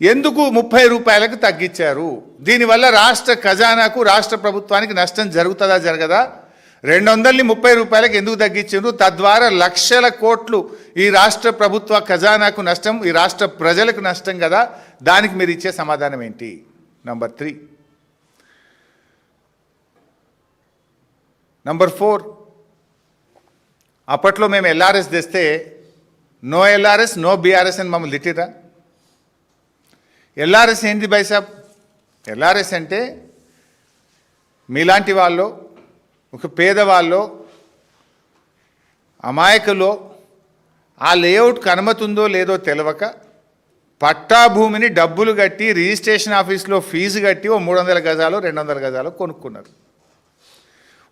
ఎందుకు 30 రూపాయలకు తగ్గించారు? దీనివల్ల రాష్ట్ర ఖజానాకు రాష్ట్ర ప్రభుత్వానికి నష్టం జరుగుతుందా జరగదా? 200ని 30 రూపాయలకు ఎందుకు తగ్గించారు? తద్వారా లక్షల కోట్లు ఈ రాష్ట్ర ప్రభుత్వ ఖజానాకు నష్టం, ఈ రాష్ట్ర ప్రజలకు నష్టం కదా. దానికి మీరు ఇచ్చే సమాధానం ఏంటి? నంబర్ 3. నంబర్ 4, అప్పట్లో మేము ఎల్ఆర్ఎస్ తెస్తే నో ఎల్ఆర్ఎస్ నో బీఆర్ఎస్ అని మమ్మల్ని తిట్టిరా. ఎల్ఆర్ఎస్ ఏంటి బైసాబ్? ఎల్ఆర్ఎస్ అంటే మీలాంటి వాళ్ళు, ఒక పేదవాళ్ళు, అమాయకులో ఆ లేఅవుట్కి అనుమతి ఉందో లేదో తెలియక పట్టా భూమిని డబ్బులు కట్టి రిజిస్ట్రేషన్ ఆఫీస్లో ఫీజు కట్టి ఓ 300 గజాలు 200 గజాలు కొనుక్కున్నారు.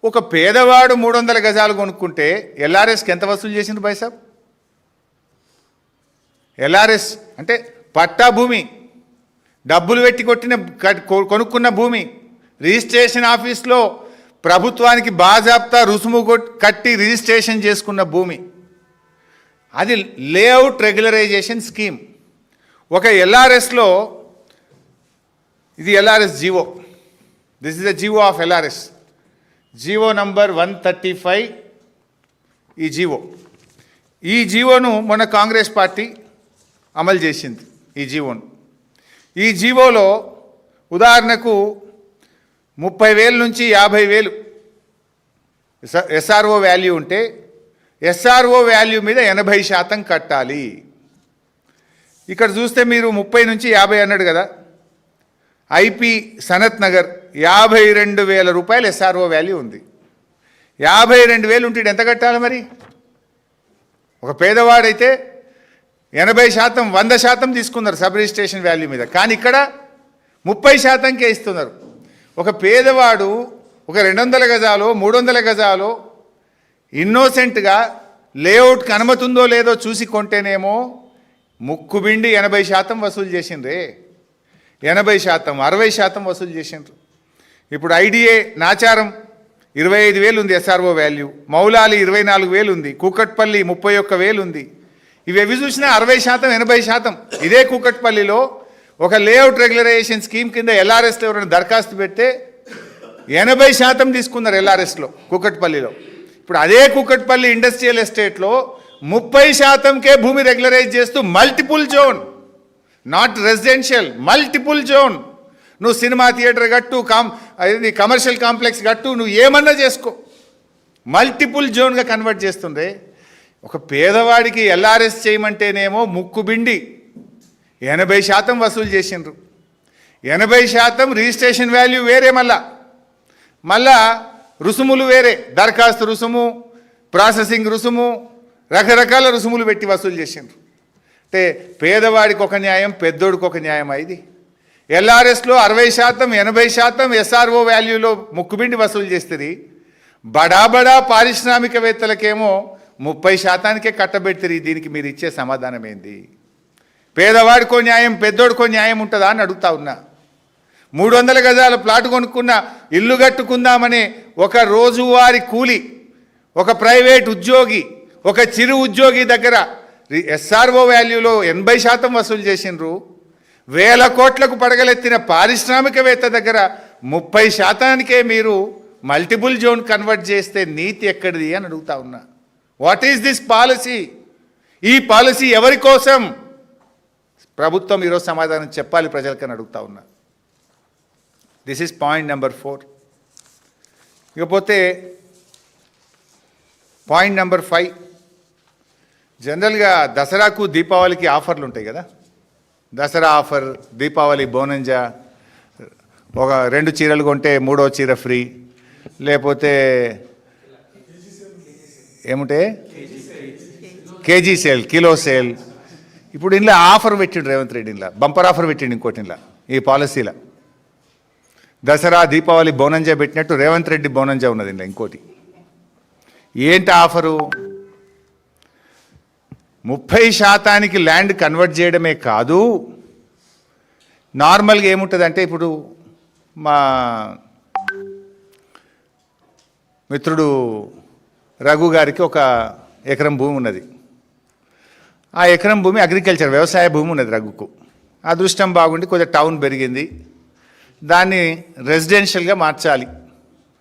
ఒక పేదవాడు 300 గజాలు కొనుక్కుంటే ఎల్ఆర్ఎస్కి ఎంత వసూలు చేసింది బైసాబ్? ఎల్ఆర్ఎస్ అంటే పట్టా భూమి, డబ్బులు పెట్టి కొనుక్కున్న భూమి, రిజిస్ట్రేషన్ ఆఫీస్లో ప్రభుత్వానికి బాజాప్తా రుసుము కట్టి రిజిస్ట్రేషన్ చేసుకున్న భూమి, అది లేఅవుట్ రెగ్యులరైజేషన్ స్కీమ్. ఒక ఎల్ఆర్ఎస్లో, ఇది LRS GO, this is the GO of LRS, GO number 135. ఈ జీవోను మొన్న కాంగ్రెస్ పార్టీ అమలు చేసింది. ఈ జీవోలో ఉదాహరణకు 30,000 నుంచి 50,000 ఎస్ఆర్ఓ వాల్యూ ఉంటే ఎస్ఆర్ఓ వాల్యూ మీద 80% కట్టాలి. ఇక్కడ చూస్తే మీరు 30 నుంచి 50 అన్నాడు కదా. ఐపీ సనత్ నగర్ 52,000 రూపాయలు ఎస్ఆర్ఓ వాల్యూ ఉంది. 52,000 ఉంటే ఎంత కట్టాలి మరి? ఒక పేదవాడైతే 80%, 100% తీసుకున్నారు సబ్ రిజిస్ట్రేషన్ వాల్యూ మీద. కానీ ఇక్కడ 30%కే ఇస్తున్నారు. ఒక పేదవాడు ఒక 200 గజాలో 300 గజాలో ఇన్నోసెంట్గా లేఅవుట్కి అనుమతి ఉందో లేదో చూసి కొంటేనేమో ముక్కుబిండి 80% వసూలు చేసిండ్రే. 80%, 60% వసూలు చేసిండ్రు. ఇప్పుడు ఐడిఏ నాచారం 25,000 ఉంది ఎస్ఆర్ఓ వాల్యూ, మౌలాలి 24,000 ఉంది, కూకట్పల్లి 31,000 ఉంది. ఇవి చూసినా 60%, 80%. ఇదే కూకట్పల్లిలో ఒక లేఅవుట్ రెగ్యులరైజేషన్ స్కీమ్ కింద ఎల్ఆర్ఎస్లో ఎవరైనా దరఖాస్తు పెడితే 80% తీసుకున్నారు ఎల్ఆర్ఎస్లో కూకట్పల్లిలో. ఇప్పుడు అదే కూకట్పల్లి ఇండస్ట్రియల్ ఎస్టేట్లో 30%కే భూమి రెగ్యులరైజ్ చేస్తూ multiple zone, not residential, multiple zone. నువ్వు సినిమా థియేటర్ కట్టు, కమర్షియల్ కాంప్లెక్స్ కట్టు, నువ్వు ఏమన్నా చేసుకో, మల్టిపుల్ జోన్గా కన్వర్ట్ చేస్తుండే. ఒక పేదవాడికి ఎల్ఆర్ఎస్ చేయమంటేనేమో ముక్కుబిండి 80% వసూలు చేసిండ్రు. 80% రిజిస్ట్రేషన్ వాల్యూ వేరే, మళ్ళా రుసుములు వేరే, దరఖాస్తు రుసుము, ప్రాసెసింగ్ రుసుము, రకరకాల రుసుములు పెట్టి వసూలు చేసిండ్రు. అంటే పేదవాడికి ఒక న్యాయం, పెద్దోడికి ఒక న్యాయం. ఇది ఎల్ఆర్ఎస్లో 60%, 80% ఎస్ఆర్ఓ వాల్యూలో ముక్కుబిండి వసూలు చేస్తుంది. బడా పారిశ్రామికవేత్తలకేమో 30%కే కట్టబెడుతుంది. దీనికి మీరు ఇచ్చే సమాధానం ఏంది? పేదవాడికో న్యాయం, పెద్దోడికో న్యాయం ఉంటుందా అని అడుగుతా ఉన్నా. 300 గజాల ప్లాట్ కొనుక్కున్న, ఇల్లు కట్టుకుందామనే ఒక రోజువారి కూలి, ఒక ప్రైవేట్ ఉద్యోగి, ఒక చిరు ఉద్యోగి దగ్గర ఎస్ఆర్ఓ వాల్యూలో 80% వసూలు చేసిండ్రు. 1,000 కోట్లకు పడగలెత్తిన పారిశ్రామికవేత్త దగ్గర 30%కే మీరు మల్టిపుల్ జోన్ కన్వర్ట్ చేస్తే నీతి ఎక్కడిది అని అడుగుతా ఉన్నా. What is this policy? ఈ పాలసీ ఎవరి కోసం? ప్రభుత్వం ఈరోజు సమాధానం చెప్పాలి ప్రజలకని అడుగుతా ఉన్నా. This is point number 4. ఇకపోతే పాయింట్ నెంబర్ 5. జనరల్గా దసరాకు దీపావళికి ఆఫర్లు ఉంటాయి కదా. దసరా ఆఫర్, దీపావళి బోనంజా, ఒక 2 చీరలు కొంటే 3వ చీర ఫ్రీ, లేకపోతే ఏముంటే కేజీ సేల్, కిలో సేల్. ఇప్పుడు ఇంట్లో ఆఫర్ పెట్టిండు రేవంత్ రెడ్డి, ఇంట్లో బంపర్ ఆఫర్ పెట్టిండు ఇంకోటి ఇంట్లో ఈ పాలసీలో. దసరా దీపావళి బోనంజా పెట్టినట్టు రేవంత్ రెడ్డి బోనంజా ఉన్నది ఇంట్లో ఇంకోటి. ఏంటి ఆఫరు? 30% ల్యాండ్ కన్వర్ట్ చేయడమే కాదు, నార్మల్గా ఏముంటుందంటే ఇప్పుడు మా మిత్రుడు రఘు గారికి 1 ఎకరం భూమి ఉన్నది. ఆ ఎకరం భూమి అగ్రికల్చర్ వ్యవసాయ భూమి ఉన్నది రఘుకు. అదృష్టం బాగుండి కొద్దిగా టౌన్ పెరిగింది, దాన్ని రెసిడెన్షియల్గా మార్చాలి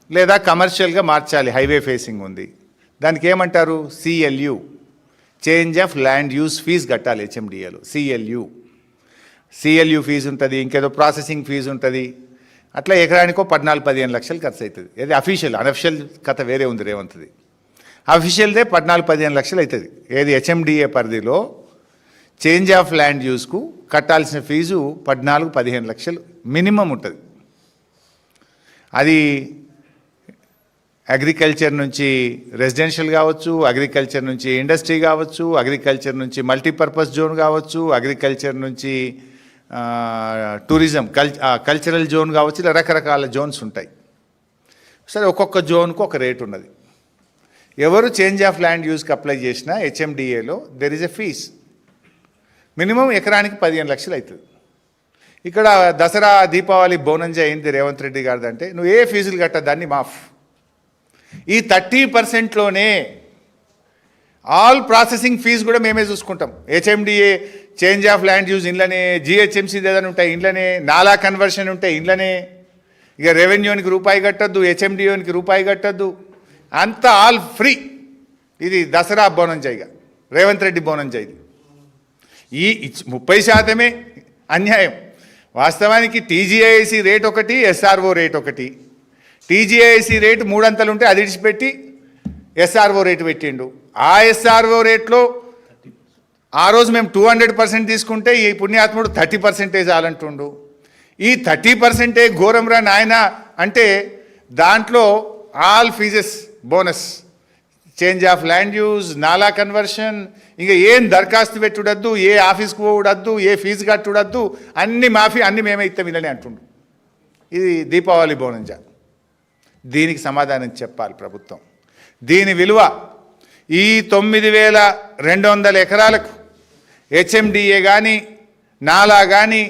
లేదా కమర్షియల్గా మార్చాలి, హైవే ఫేసింగ్ ఉంది. దానికి ఏమంటారు? CLU, change of land use fee కట్టాలి హెచ్ఎండిఏలో. సిఎల్యు ఫీజు ఉంటుంది, ఇంకేదో ప్రాసెసింగ్ ఫీజు ఉంటుంది. అట్లా ఎకరానికో 14-15 లక్షలు ఖర్చు అవుతుంది. ఏది అఫీషియల్, అనఫిషియల్ కథ వేరే ఉంది రేవంత్ది. అఫీషియల్దే 14-15 లక్షలు అవుతుంది. ఏది హెచ్ఎండిఏ పరిధిలో చేంజ్ ఆఫ్ ల్యాండ్ యూస్కు కట్టాల్సిన ఫీజు 14-15 లక్షలు మినిమం ఉంటుంది. అది అగ్రికల్చర్ నుంచి రెసిడెన్షియల్ కావచ్చు, అగ్రికల్చర్ నుంచి ఇండస్ట్రీ కావచ్చు, అగ్రికల్చర్ నుంచి మల్టీపర్పస్ జోన్ కావచ్చు, అగ్రికల్చర్ నుంచి టూరిజం కల్చరల్ జోన్ కావచ్చు. ఇలా రకరకాల జోన్స్ ఉంటాయి. సరే, ఒక్కొక్క జోన్కు ఒక రేట్ ఉన్నది. ఎవరు చేంజ్ ఆఫ్ ల్యాండ్ యూస్కి అప్లై చేసినా హెచ్ఎండిఏలో there is a fee. Minimum ఎకరానికి 15 లక్షలు అవుతుంది. ఇక్కడ దసరా దీపావళి బోనంజా అయింది రేవంత్ రెడ్డి గారిది అంటే నువ్వు ఏ ఫీజులు కట్టదాన్ని మాఫ్. ఈ 30%లోనే ఆల్ ప్రాసెసింగ్ ఫీజు కూడా మేమే చూసుకుంటాం. HMDA change of land use ఇంట్లోనే, జిహెచ్ఎంసీ ఏదైనా ఉంటాయి ఇంట్లోనే, నాలా కన్వర్షన్ ఉంటాయి ఇంట్లోనే. ఇక రెవెన్యూనికి రూపాయి కట్టద్దు, హెచ్ఎండిఓనికి రూపాయి కట్టద్దు, అంతా ఆల్ ఫ్రీ. ఇది దసరా బోనంజా, ఇక రేవంత్ రెడ్డి బోనంజా. ఇది ఈ 30% అన్యాయం. వాస్తవానికి టీజీఐసి రేట్ ఒకటి, ఎస్ఆర్ఓ రేట్ ఒకటి. టీజీఐసి రేటు 3 అంతలు ఉంటే అది ఇడిచిపెట్టి ఎస్ఆర్ఓ రేటు పెట్టిండు. ఆ ఎస్ఆర్ఓ రేట్లో ఆ రోజు మేము 200% తీసుకుంటే ఈ పుణ్యాత్ముడు 30% చాలంటుండు. ఈ 30% ఘోరంరా నాయన అంటే దాంట్లో all fees bonus, change of land use, నాలా కన్వర్షన్, ఇంకా ఏం దరఖాస్తు పెట్టుడద్దు, ఏ ఆఫీస్కి పోవడద్దు, ఏ ఫీజు కట్టుడద్దు, అన్ని మాఫీ, అన్ని మేమే ఇస్తాం ఇలానే అంటుండు. ఇది దీపావళి బోనంజా. దీనికి సమాధానం చెప్పాలి ప్రభుత్వం. దీని విలువ ఈ 9,200 ఎకరాలకు హెచ్ఎండిఏ కానీ నాలా కానీ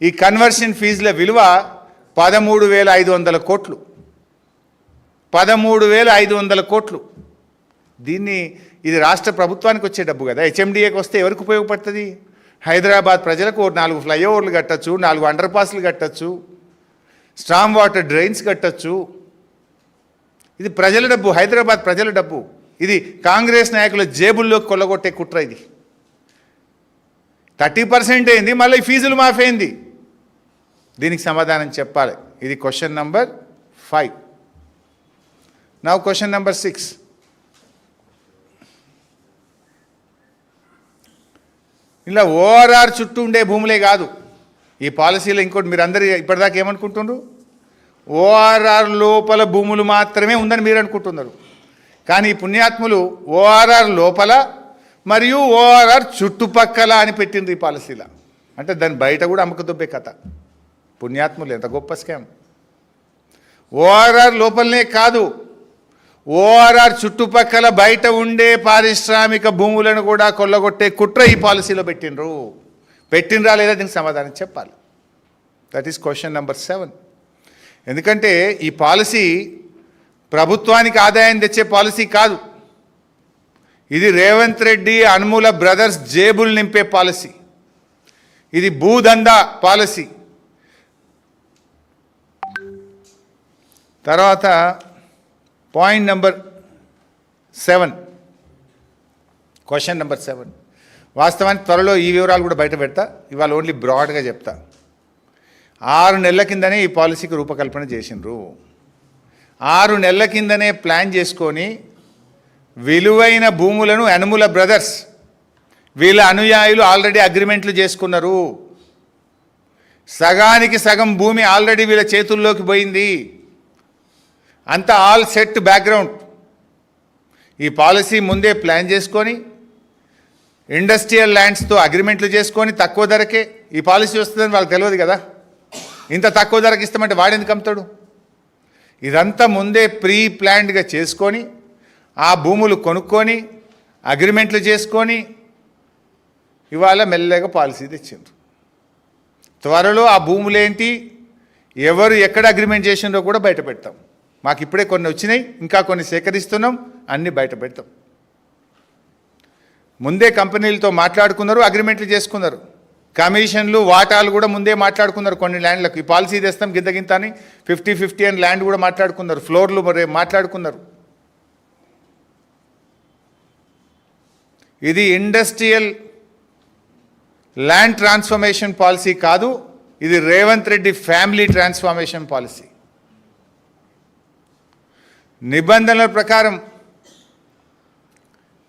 ఈ కన్వర్షన్ ఫీజుల విలువ 13,500 కోట్లు. 13,500 కోట్లు. ఇది రాష్ట్ర ప్రభుత్వానికి వచ్చే డబ్బు కదా. హెచ్ఎండిఏకి వస్తే ఎవరికి ఉపయోగపడుతుంది? హైదరాబాద్ ప్రజలకు 4 ఫ్లైఓవర్లు కట్టచ్చు, 4 అండర్ పాస్లు కట్టచ్చు, స్ట్రామ్ వాటర్ డ్రైన్స్ కట్టచ్చు. ఇది ప్రజల డబ్బు, హైదరాబాద్ ప్రజల డబ్బు. ఇది కాంగ్రెస్ నాయకుల జేబుల్లోకి కొల్లగొట్టే కుట్ర. ఇది 30% అయింది, మళ్ళీ ఫీజులు మాఫీ అయింది. దీనికి సమాధానం చెప్పాలి. ఇది question number 5. Now question number 6. ఇలా ఓఆర్ఆర్ చుట్టూ ఉండే భూములే కాదు ఈ పాలసీలో. ఇంకోటి మీరు అందరూ ఇప్పటిదాకా ఏమనుకుంటున్నారు? ఓఆర్ఆర్ లోపల భూములు మాత్రమే ఉందని మీరు అనుకుంటున్నారు. కానీ ఈ పుణ్యాత్ములు ఓఆర్ఆర్ లోపల మరియు ఓఆర్ఆర్ చుట్టుపక్కల అని పెట్టింది ఈ పాలసీలో. అంటే దాని బయట కూడా అమ్మకదొబ్బే కథ. పుణ్యాత్ములు ఎంత గొప్ప స్కామ్. ఓఆర్ఆర్ లోపలనే కాదు, ఓఆర్ఆర్ చుట్టుపక్కల బయట ఉండే పారిశ్రామిక భూములను కూడా కొల్లగొట్టే కుట్ర ఈ పాలసీలో పెట్టినరా లేదా దీనికి సమాధానం చెప్పాలి. That is question number 7. ఎందుకంటే ఈ పాలసీ ప్రభుత్వానికి ఆదాయం తెచ్చే పాలసీ కాదు. ఇది రేవంత్ రెడ్డి అనుమూల బ్రదర్స్ జేబులు నింపే పాలసీ. ఇది భూదందా పాలసీ. తర్వాత పాయింట్ నెంబర్ 7, క్వశ్చన్ నెంబర్ 7. వాస్తవానికి త్వరలో ఈ వివరాలు కూడా బయట పెడతా, ఇవాళ ఓన్లీ బ్రాడ్గా చెప్తా. 6 నెలల కిందనే ఈ పాలసీకి రూపకల్పన చేసిండ్రు. 6 నెలల కిందనే ప్లాన్ చేసుకొని విలువైన భూములను యనమల బ్రదర్స్ వీళ్ళ అనుయాయులు ఆల్రెడీ అగ్రిమెంట్లు చేసుకున్నారు. సగానికి సగం భూమి ఆల్రెడీ వీళ్ళ చేతుల్లోకి పోయింది. అంతా ఆల్ సెట్ బ్యాక్గ్రౌండ్. ఈ పాలసీ ముందే ప్లాన్ చేసుకొని ఇండస్ట్రియల్ ల్యాండ్స్తో అగ్రిమెంట్లు చేసుకొని తక్కువ ధరకే ఈ పాలసీ వస్తుందని వాళ్ళకి తెలియదు కదా. ఇంత తక్కువ ధరకి ఇస్తామంటే వాడెందుకు అమ్ముతాడు? ఇదంతా ముందే ప్రీ ప్లాన్డ్గా చేసుకొని ఆ భూములు కొనుక్కొని అగ్రిమెంట్లు చేసుకొని ఇవాళ మెల్లగా పాలసీ తెచ్చిండ్రు. త్వరలో ఆ భూములేంటి, ఎవరు ఎక్కడ అగ్రిమెంట్ చేసిండ్రో కూడా బయట పెడతాం. మాకు ఇప్పుడే కొన్ని వచ్చినాయి, ఇంకా కొన్ని సేకరిస్తున్నాం, అన్నీ బయట పెడతాం. ముందే కంపెనీలతో మాట్లాడుకున్నారు, అగ్రిమెంట్లు చేసుకున్నారు. కమిషన్లు వాటాలు కూడా ముందే మాట్లాడుకున్నారు. కొన్ని ల్యాండ్లకు ఈ పాలసీ తెస్తాం గింత అని 50-50 అని ల్యాండ్ కూడా మాట్లాడుకున్నారు. ఫ్లోర్లు మరి మాట్లాడుకున్నారు. ఇది ఇండస్ట్రియల్ ల్యాండ్ ట్రాన్స్ఫర్మేషన్ పాలసీ కాదు, ఇది Revanth Reddy family transformation policy. నిబంధనల ప్రకారం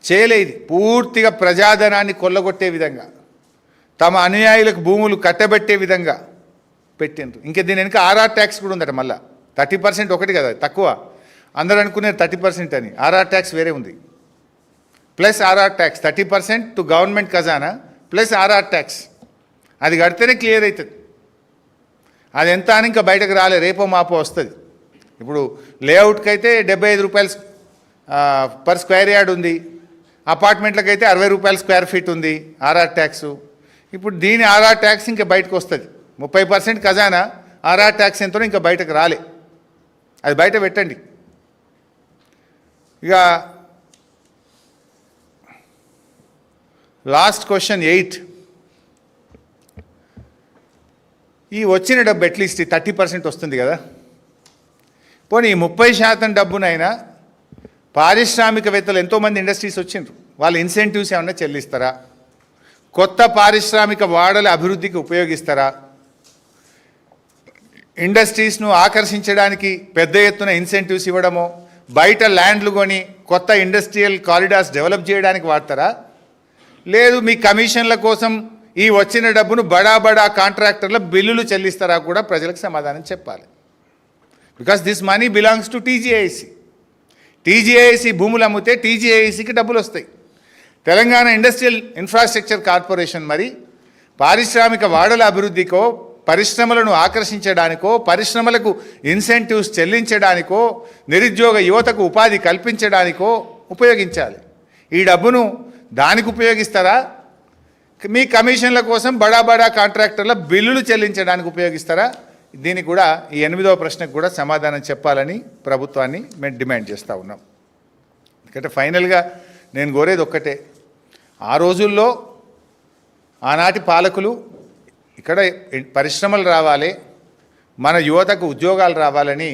చేయలేదు. పూర్తిగా ప్రజాధనాన్ని కొల్లగొట్టే విధంగా, తమ అనుయాయులకు భూములు కట్టబెట్టే విధంగా పెట్టిండ్రు. ఇంకా దీని వెనుక ఆర్ఆర్ ట్యాక్స్ కూడా ఉందట. మళ్ళీ 30% ఒకటి కదా తక్కువ, అందరూ అనుకునే 30% అని. ఆర్ఆర్ ట్యాక్స్ వేరే ఉంది, plus RR tax 30% to government ఖజానా ప్లస్ ఆర్ఆర్ ట్యాక్స్. అది కడితేనే క్లియర్ అవుతుంది. అది ఎంత అని ఇంకా బయటకు రాలే, రేపో మాపో వస్తుంది. ఇప్పుడు లేఅవుట్కి అయితే 75 రూపాయలు పర్ స్క్వేర్ యార్డ్ ఉంది, అపార్ట్మెంట్లకు అయితే 60 రూపాయల స్క్వేర్ ఫీట్ ఉంది ఆర్ఆర్ ట్యాక్సు. ఇప్పుడు దీని ఆర్ఆర్ ట్యాక్స్ ఇంకా బయటకు వస్తుంది. 30% ఖజానా, ఆర్ఆర్ ట్యాక్స్ ఎంతో ఇంకా బయటకు రాలే. అది బయట పెట్టండి. ఇక లాస్ట్ క్వశ్చన్ 8. ఈ వచ్చిన డబ్బు అట్లీస్ట్ 30% వస్తుంది కదా. పోనీ ఈ 30% డబ్బునైనా పారిశ్రామికవేత్తలు ఎంతోమంది ఇండస్ట్రీస్ వచ్చిండ్రు, వాళ్ళు ఇన్సెంటివ్స్ ఏమన్నా చెల్లిస్తారా? కొత్త పారిశ్రామిక వాడల అభివృద్ధికి ఉపయోగిస్తారా? ఇండస్ట్రీస్ను ఆకర్షించడానికి పెద్ద ఎత్తున ఇన్సెంటివ్స్ ఇవ్వడమో, బయట ల్యాండ్లు కొని కొత్త ఇండస్ట్రియల్ కారిడార్స్ డెవలప్ చేయడానికి వాడతారా? లేదు మీ కమిషన్ల కోసం ఈ వచ్చిన డబ్బును బడా బడా కాంట్రాక్టర్ల బిల్లులు చెల్లిస్తారా కూడా ప్రజలకు సమాధానం చెప్పాలి. Because this money belongs to TGIC. TGIC భూములు అమ్మితే టీజీఐసికి డబ్బులు వస్తాయి. తెలంగాణ ఇండస్ట్రియల్ ఇన్ఫ్రాస్ట్రక్చర్ కార్పొరేషన్ మరి పారిశ్రామిక వాడల అభివృద్ధికో, పరిశ్రమలను ఆకర్షించడానికో, పరిశ్రమలకు ఇన్సెంటివ్స్ చెల్లించడానికో, నిరుద్యోగ యువతకు ఉపాధి కల్పించడానికో ఉపయోగించాలి. ఈ డబ్బును దానికి ఉపయోగిస్తారా? మీ కమిషన్ల కోసం బడా బడా కాంట్రాక్టర్ల బిల్లులు చెల్లించడానికి ఉపయోగిస్తారా? దీనికి కూడా ఈ 8వ ప్రశ్నకు కూడా సమాధానం చెప్పాలని ప్రభుత్వాన్ని మేము డిమాండ్ చేస్తూ ఉన్నాం. ఎందుకంటే ఫైనల్గా నేను కోరేది ఒక్కటే, ఆ రోజుల్లో ఆనాటి పాలకులు ఇక్కడ పరిశ్రమలు రావాలి, మన యువతకు ఉద్యోగాలు రావాలని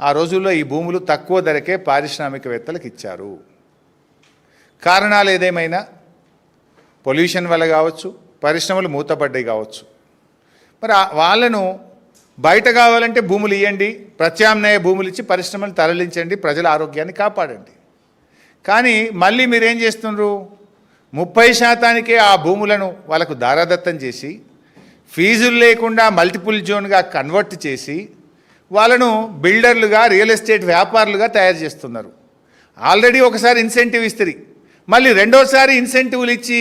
ఆ రోజుల్లో ఈ భూములు తక్కువ ధరకే పారిశ్రామికవేత్తలకు ఇచ్చారు. కారణాలు ఏదేమైనా పొల్యూషన్ వల్ల కావచ్చు, పరిశ్రమలు మూతపడ్డాయి కావచ్చు. మరి వాళ్ళను బయట కావాలంటే భూములు ఇవ్వండి, ప్రత్యామ్నాయ భూములు ఇచ్చి పరిశ్రమలు తరలించండి, ప్రజల ఆరోగ్యాన్ని కాపాడండి. కానీ మళ్ళీ మీరేం చేస్తున్నారు? 30%కే ఆ భూములను వాళ్ళకు దారాదత్తం చేసి, ఫీజులు లేకుండా మల్టిపుల్ జోన్గా కన్వర్ట్ చేసి, వాళ్ళను బిల్డర్లుగా, రియల్ ఎస్టేట్ వ్యాపారులుగా తయారు చేస్తున్నారు. ఆల్రెడీ ఒకసారి ఇన్సెంటివ్ ఇస్తుంది, మళ్ళీ రెండోసారి ఇన్సెంటివ్లు ఇచ్చి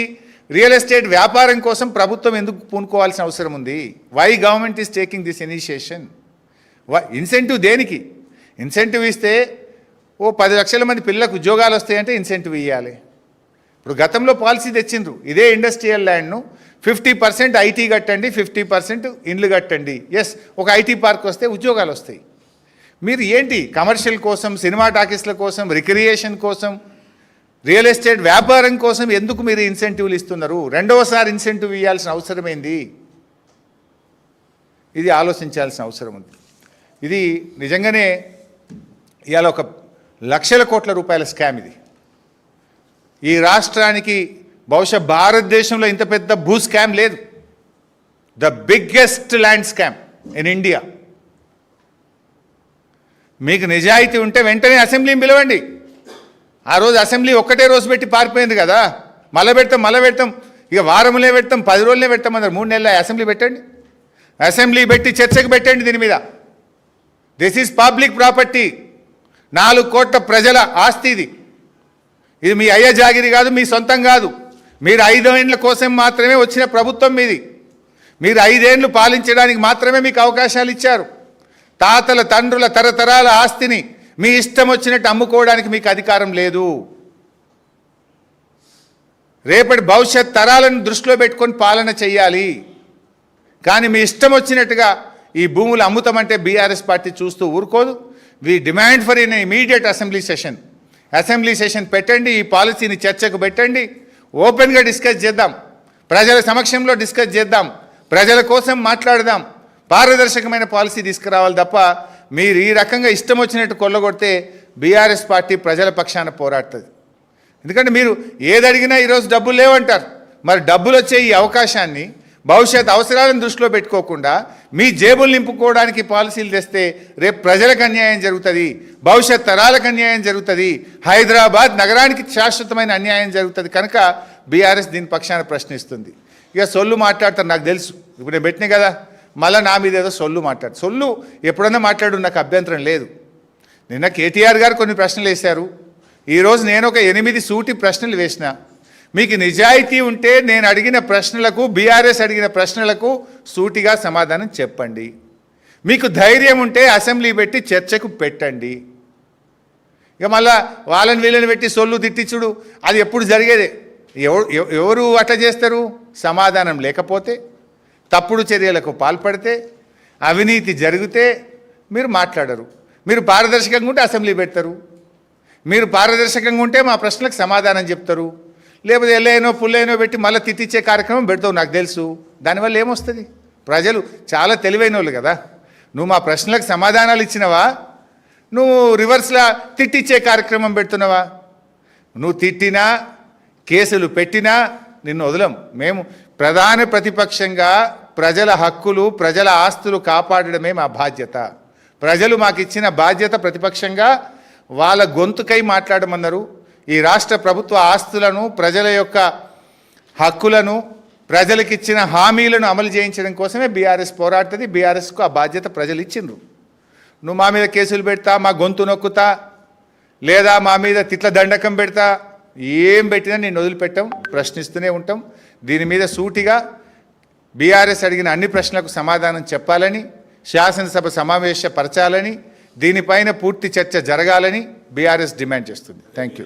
రియల్ ఎస్టేట్ వ్యాపారం కోసం ప్రభుత్వం ఎందుకు పూనుకోవాల్సిన అవసరం ఉంది? Why government is taking this initiation? Incentive దేనికి? ఇన్సెంటివ్ ఇస్తే ఓ 10 లక్షల మంది పిల్లలకు ఉద్యోగాలు వస్తాయంటే ఇన్సెంటివ్ ఇవ్వాలి. ఇప్పుడు గతంలో పాలసీ తెచ్చిండ్రు, ఇదే ఇండస్ట్రియల్ ల్యాండ్ను 50% ఐటీ కట్టండి, 50% ఇండ్లు కట్టండి. ఎస్, ఒక ఐటీ పార్క్ వస్తే ఉద్యోగాలు వస్తాయి. మీరు ఏంటి కమర్షియల్ కోసం, సినిమా టాకీస్ల కోసం, రిక్రియేషన్ కోసం, రియల్ ఎస్టేట్ వ్యాపారం కోసం ఎందుకు మీరు ఇన్సెంటివ్లు ఇస్తున్నారు? రెండవసారి ఇన్సెంటివ్ ఇవ్వాల్సిన అవసరం ఏంది? ఇది ఆలోచించాల్సిన అవసరం ఉంది. ఇది నిజంగానే ఇవాళ ఒక లక్షల కోట్ల రూపాయల స్కామ్ ఇది. ఈ రాష్ట్రానికి బహుశా భారతదేశంలో ఇంత పెద్ద భూ స్కామ్ లేదు. The biggest land scam in India. మీకు నిజాయితీ ఉంటే వెంటనే అసెంబ్లీని పిలవండి. ఆ రోజు అసెంబ్లీ ఒక్కటే రోజు పెట్టి పారిపోయింది కదా. మళ్ళీ పెడతాం ఇక వారంలో పెడతాం, 10 రోజులనే పెడతాం అన్నారు. 3 నెలల అసెంబ్లీ పెట్టండి. అసెంబ్లీ పెట్టి చర్చకు పెట్టండి దీని మీద. This is public property. 4 కోట్ల ప్రజల ఆస్తి ఇది. ఇది మీ అయ్య జాగిరి కాదు, మీ సొంతం కాదు. మీరు 5 ఏళ్ల కోసం మాత్రమే వచ్చిన ప్రభుత్వం మీది. మీరు 5 ఏళ్ళు పాలించడానికి మాత్రమే మీకు అవకాశాలు ఇచ్చారు. తాతల తండ్రుల తరతరాల ఆస్తిని మీ ఇష్టం వచ్చినట్టు అమ్ముకోవడానికి మీకు అధికారం లేదు. రేపటి భవిష్యత్ తరాలను దృష్టిలో పెట్టుకొని పాలన చేయాలి. కానీ మీ ఇష్టం వచ్చినట్టుగా ఈ భూములు అమ్ముతామంటే బీఆర్ఎస్ పార్టీ చూస్తూ ఊరుకోదు. We demand for in immediate assembly session పెట్టండి. ఈ పాలసీని చర్చకు పెట్టండి. ఓపెన్గా డిస్కస్ చేద్దాం. ప్రజల సమక్షంలో డిస్కస్ చేద్దాం. ప్రజల కోసం మాట్లాడదాం. పారదర్శకమైన పాలసీ తీసుకురావాలి తప్ప మీరు ఈ రకంగా ఇష్టం వచ్చినట్టు కొల్లగొడితే బీఆర్ఎస్ పార్టీ ప్రజల పక్షాన పోరాడుతుంది. ఎందుకంటే మీరు ఏది అడిగినా ఈరోజు డబ్బులు లేవంటారు. మరి డబ్బులు వచ్చే ఈ అవకాశాన్ని భవిష్యత్ అవసరాలను దృష్టిలో పెట్టుకోకుండా మీ జేబులు నింపుకోవడానికి పాలసీలు తెస్తే రేపు ప్రజలకు అన్యాయం జరుగుతుంది, భవిష్యత్ తరాలకు అన్యాయం జరుగుతుంది, హైదరాబాద్ నగరానికి శాశ్వతమైన అన్యాయం జరుగుతుంది. కనుక బీఆర్ఎస్ దీని పక్షాన ప్రశ్నిస్తుంది. ఇక సొల్లు మాట్లాడతారు, నాకు తెలుసు. ఇప్పుడు నేను పెట్టినా కదా, మళ్ళీ నా మీద ఏదో సొల్లు ఎప్పుడన్నా మాట్లాడు, నాకు అభ్యంతరం లేదు. నిన్న కేటీఆర్ గారు కొన్ని ప్రశ్నలు వేశారు. ఈరోజు నేను ఒక 8 సూటి ప్రశ్నలు వేసిన. మీకు నిజాయితీ ఉంటే నేను అడిగిన ప్రశ్నలకు, బీఆర్ఎస్ అడిగిన ప్రశ్నలకు సూటిగా సమాధానం చెప్పండి. మీకు ధైర్యం ఉంటే అసెంబ్లీ పెట్టి చర్చకు పెట్టండి. ఇక మళ్ళా వాళ్ళని వీళ్ళని పెట్టి సొల్లు తిట్టించుడు అది ఎప్పుడు జరిగేదే. ఎవరు అట్లా చేస్తారు? సమాధానం లేకపోతే, తప్పుడు చర్యలకు పాల్పడితే, అవినీతి జరిగితే మీరు మాట్లాడరు. మీరు పారదర్శకంగా ఉంటే అసెంబ్లీ పెడతారు. మీరు పారదర్శకంగా ఉంటే మా ప్రశ్నలకు సమాధానం చెప్తారు. లేకపోతే ఎల్లైనో పుల్లైనో పెట్టి మళ్ళీ తిట్టించే కార్యక్రమం పెడతావు, నాకు తెలుసు. దానివల్ల ఏమొస్తుంది? ప్రజలు చాలా తెలివైన వాళ్ళు కదా. నువ్వు మా ప్రశ్నలకు సమాధానాలు ఇచ్చినవా, నువ్వు రివర్స్లా తిట్టించే కార్యక్రమం పెడుతున్నావా? నువ్వు తిట్టినా, కేసులు పెట్టినా నిన్ను వదలం. మేము ప్రధాన ప్రతిపక్షంగా ప్రజల హక్కులు, ప్రజల ఆస్తులు కాపాడడమే మా బాధ్యత. ప్రజలు మాకు ఇచ్చిన బాధ్యత. ప్రతిపక్షంగా వాళ్ళ గొంతుకై మాట్లాడమన్నారు. ఈ రాష్ట్ర ప్రభుత్వ ఆస్తులను, ప్రజల యొక్క హక్కులను, ప్రజలకిచ్చిన హామీలను అమలు చేయించడం కోసమే బీఆర్ఎస్ పోరాడుతుంది. బీఆర్ఎస్కు ఆ బాధ్యత ప్రజలు ఇచ్చిండ్రు. నువ్వు మా మీద కేసులు పెడతా, మా గొంతు నొక్కుతా, లేదా మా మీద తిట్ల దండకం పెడతా, ఏం పెట్టినా నేను వదిలిపెట్టాం, ప్రశ్నిస్తూనే ఉంటాం. దీని మీద సూటిగా బీఆర్ఎస్ అడిగిన అన్ని ప్రశ్నలకు సమాధానం చెప్పాలని, శాసనసభ సమావేశపరచాలని, దీనిపైన పూర్తి చర్చ జరగాలని బీఆర్ఎస్ డిమాండ్ చేస్తుంది. Thank you.